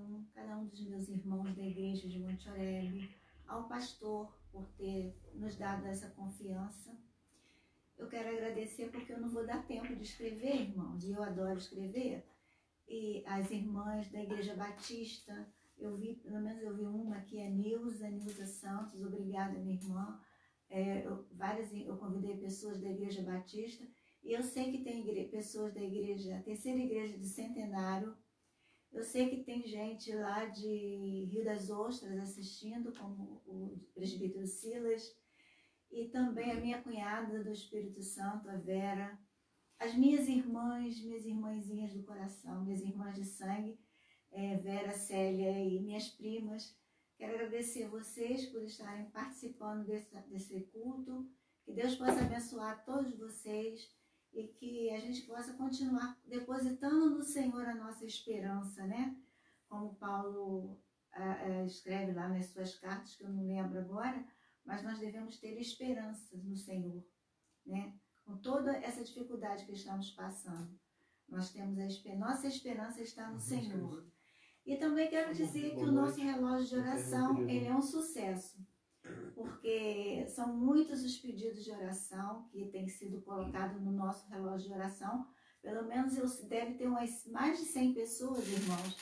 um dos meus irmãos da igreja de Monte Oreb, ao pastor por ter nos dado essa confiança. Eu quero agradecer porque eu não vou dar tempo de escrever, irmãos, e eu adoro escrever. E as irmãs da Igreja Batista, pelo menos eu vi uma que é Nilza Santos, obrigada, minha irmã. Eu convidei pessoas da Igreja Batista, e eu sei que tem pessoas da igreja, a terceira igreja de Centenário. Eu sei que tem gente lá de Rio das Ostras assistindo, como o presbítero Silas, e também a minha cunhada do Espírito Santo, a Vera, as minhas irmãzinhas do coração, minhas irmãs de sangue, Vera, Célia e minhas primas. Quero agradecer a vocês por estarem participando desse culto. Que Deus possa abençoar todos vocês e que a gente possa continuar depositando no Senhor a nossa esperança, né? Como Paulo escreve lá nas suas cartas, que eu não lembro agora, mas nós devemos ter esperança no Senhor, né? Com toda essa dificuldade que estamos passando, nós temos nossa esperança está no Senhor. E também quero dizer que o nosso relógio de oração, ele é um sucesso, porque são muitos os pedidos de oração que têm sido colocados no nosso relógio de oração. Pelo menos deve ter mais de 100 pessoas, irmãos,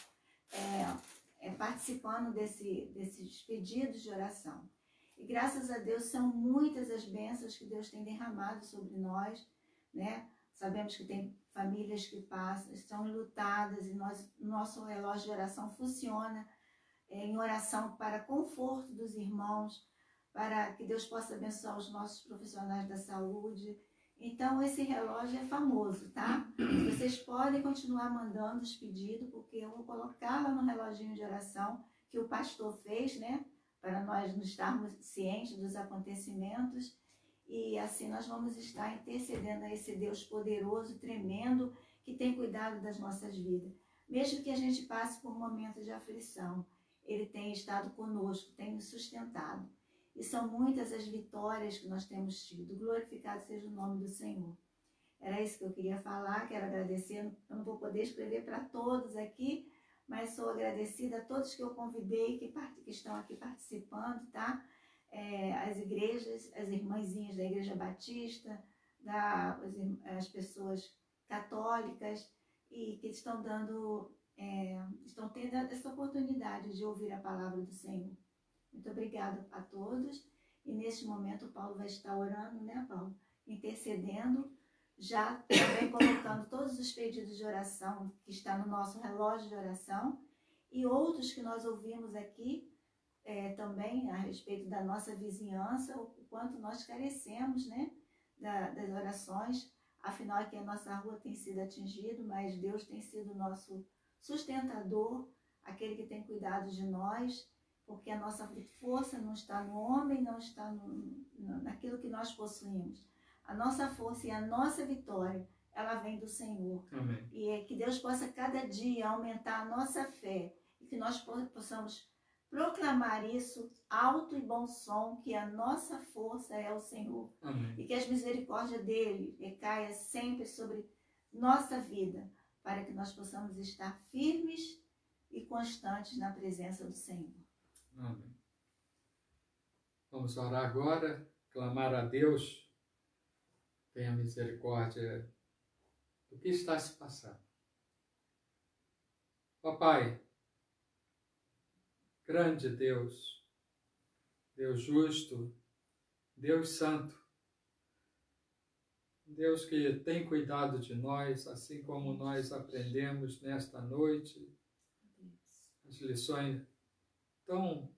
participando desses pedidos de oração. E graças a Deus são muitas as bênçãos que Deus tem derramado sobre nós, né? Sabemos que tem famílias que estão enlutadas e nosso relógio de oração funciona em oração para conforto dos irmãos, para que Deus possa abençoar os nossos profissionais da saúde. Então, esse relógio é famoso, tá? Vocês podem continuar mandando os pedidos, porque eu vou colocar lá no reloginho de oração que o pastor fez, né? Para nós nos estarmos cientes dos acontecimentos. E assim nós vamos estar intercedendo a esse Deus poderoso, tremendo, que tem cuidado das nossas vidas. Mesmo que a gente passe por momentos de aflição, Ele tem estado conosco, tem nos sustentado. E são muitas as vitórias que nós temos tido. Glorificado seja o nome do Senhor. Era isso que eu queria falar, quero agradecer. Eu não vou poder escrever para todos aqui, mas sou agradecida a todos que eu convidei, que estão aqui participando, tá? As igrejas, as irmãzinhas da Igreja Batista, as pessoas católicas, e que estão tendo essa oportunidade de ouvir a palavra do Senhor. Muito obrigada a todos. E neste momento o Paulo vai estar orando, né, Paulo? Intercedendo, já também colocando todos os pedidos de oração que está no nosso relógio de oração e outros que nós ouvimos aqui também a respeito da nossa vizinhança, o quanto nós carecemos, né, das orações. Afinal, aqui a nossa rua tem sido atingida, mas Deus tem sido o nosso sustentador, aquele que tem cuidado de nós, porque a nossa força não está no homem, não está naquilo que nós possuímos. A nossa força e a nossa vitória, ela vem do Senhor. Amém. E que Deus possa cada dia aumentar a nossa fé e que nós possamos proclamar isso alto e bom som, que a nossa força é o Senhor. Amém. E que as misericórdias dele recaia sempre sobre nossa vida, para que nós possamos estar firmes e constantes na presença do Senhor. Amém. Vamos orar agora, clamar a Deus, tenha misericórdia do que está se passando. Ó Pai, grande Deus, Deus justo, Deus santo, Deus que tem cuidado de nós, assim como nós aprendemos nesta noite, as lições tão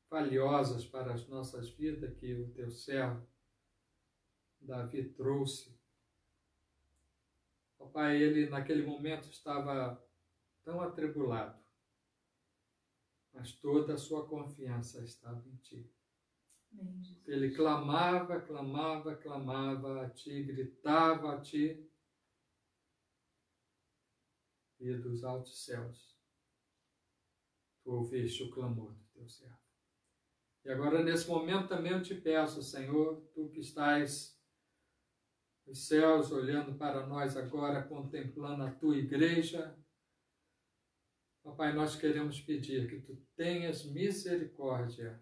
valiosas para as nossas vidas que o teu servo Davi trouxe. Ó Pai, ele naquele momento estava tão atribulado, mas toda a sua confiança estava em Ti. Ele clamava, clamava, clamava a Ti, gritava a Ti, e dos altos céus Tu ouviste o clamor do Teu servo. E agora, nesse momento, também eu te peço, Senhor, Tu que estás nos céus, olhando para nós agora, contemplando a Tua igreja, ó Pai, nós queremos pedir que Tu tenhas misericórdia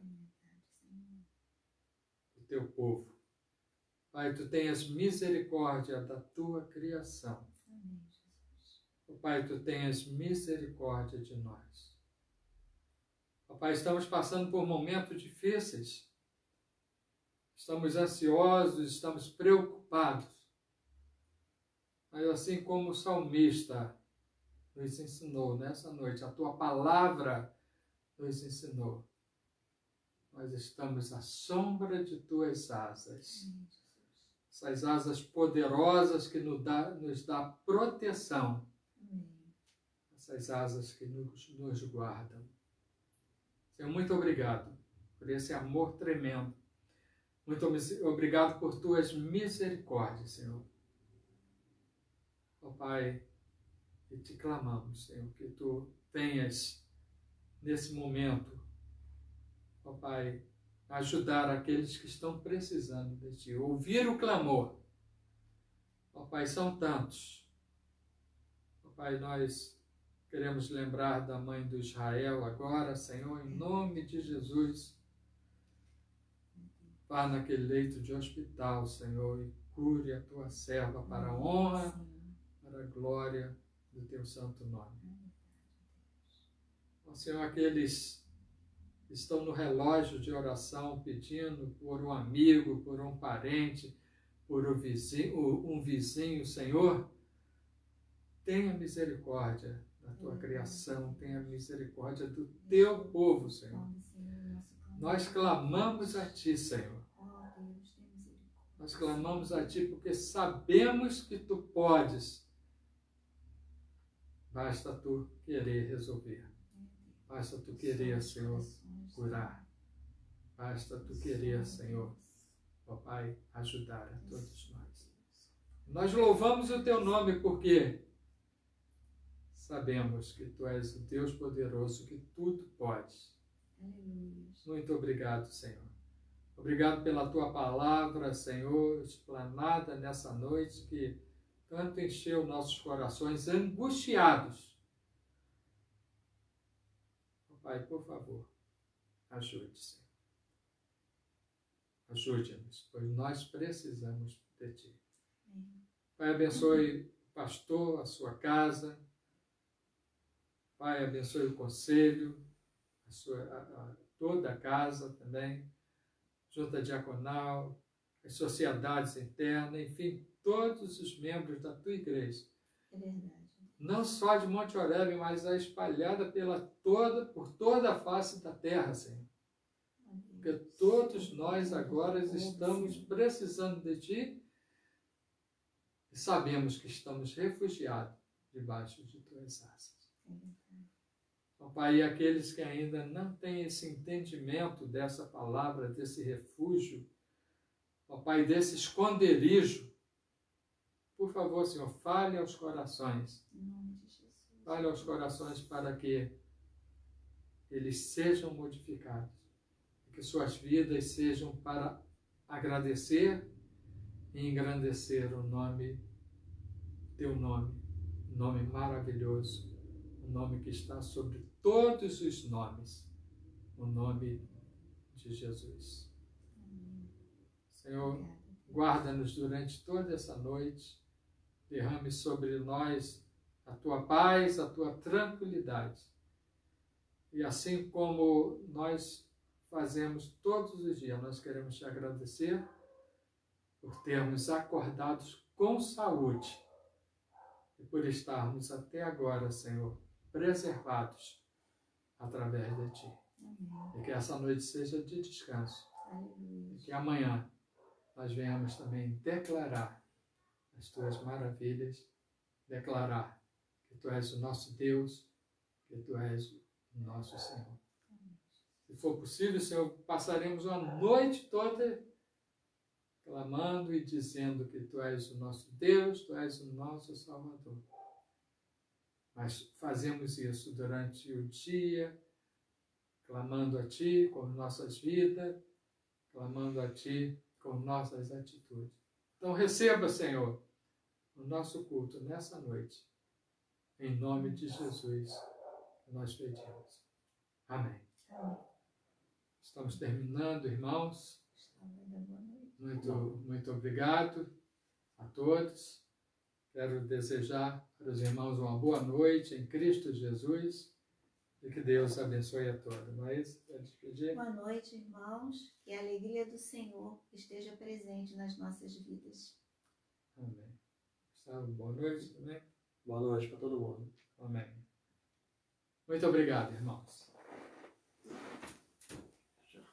do Teu povo. Pai, Tu tenhas misericórdia da Tua criação. Ó Pai, Tu tenhas misericórdia de nós. Ó Pai, estamos passando por momentos difíceis. Estamos ansiosos, estamos preocupados. Mas assim como o salmista nos ensinou nessa noite, a Tua palavra nos ensinou, nós estamos à sombra de Tuas asas. Essas asas poderosas que nos dá proteção. Essas asas que nos guardam. Senhor, muito obrigado por esse amor tremendo. Muito obrigado por tuas misericórdias, Senhor. Ó Pai, e te clamamos, Senhor, que tu tenhas nesse momento, ó Pai, ajudar aqueles que estão precisando de ti, ouvir o clamor. Ó Pai, são tantos. Ó Pai, nós queremos lembrar da mãe do Israel agora, Senhor, em nome de Jesus. Vá naquele leito de hospital, Senhor, e cure a tua serva para a honra, para a glória do teu santo nome. Ó Senhor, aqueles que estão no relógio de oração pedindo por um amigo, por um parente, por um vizinho, Senhor, tenha misericórdia da tua criação, tenha misericórdia do teu povo, Senhor. Nós clamamos a ti, Senhor. Nós clamamos a ti porque sabemos que tu podes. Basta tu querer resolver. Basta tu querer, Senhor, curar. Basta tu querer, Senhor, ó Pai, ajudar a todos nós. Nós louvamos o teu nome porque sabemos que tu és o Deus poderoso, que tudo podes. Muito obrigado, Senhor. Obrigado pela tua palavra, Senhor, explanada nessa noite, que tanto encheu nossos corações angustiados. Pai, por favor, ajude, Senhor. Ajude-nos, pois nós precisamos de ti. Pai, abençoe o pastor, a sua casa. Pai, abençoe o conselho, toda a casa também, junta diaconal, as sociedades internas, enfim, todos os membros da tua igreja. É verdade. Não só de Monte Oreb, mas a espalhada por toda a face da terra, Senhor. Porque todos nós agora estamos precisando de ti e sabemos que estamos refugiados debaixo de tuas asas. Ó Pai, e aqueles que ainda não têm esse entendimento dessa palavra, desse refúgio, ó Pai, desse esconderijo, por favor, Senhor, fale aos corações. Fale aos corações para que eles sejam modificados, que suas vidas sejam para agradecer e engrandecer o nome, teu nome maravilhoso, o nome que está sobre todos os nomes, o nome de Jesus. Senhor, guarda-nos durante toda essa noite, derrame sobre nós a tua paz, a tua tranquilidade. E assim como nós fazemos todos os dias, nós queremos te agradecer por termos acordados com saúde e por estarmos até agora, Senhor, preservados através de ti. Amém. E que essa noite seja de descanso. Aleluia. E que amanhã nós venhamos também declarar as tuas maravilhas, declarar que tu és o nosso Deus, que tu és o nosso Senhor. Se for possível, Senhor, passaremos a noite toda clamando e dizendo que tu és o nosso Deus, tu és o nosso Salvador. Mas fazemos isso durante o dia, clamando a ti com nossas vidas, clamando a ti com nossas atitudes. Então receba, Senhor, o nosso culto nessa noite. Em nome de Jesus, nós pedimos. Amém. Estamos terminando, irmãos. Muito obrigado a todos. Quero desejar para os irmãos uma boa noite em Cristo Jesus e que Deus abençoe a todos. Não é isso? Para despedir? Boa noite, irmãos. Que a alegria do Senhor esteja presente nas nossas vidas. Amém. Gustavo, boa noite também. Boa noite para todo mundo. Amém. Muito obrigado, irmãos. Tchau.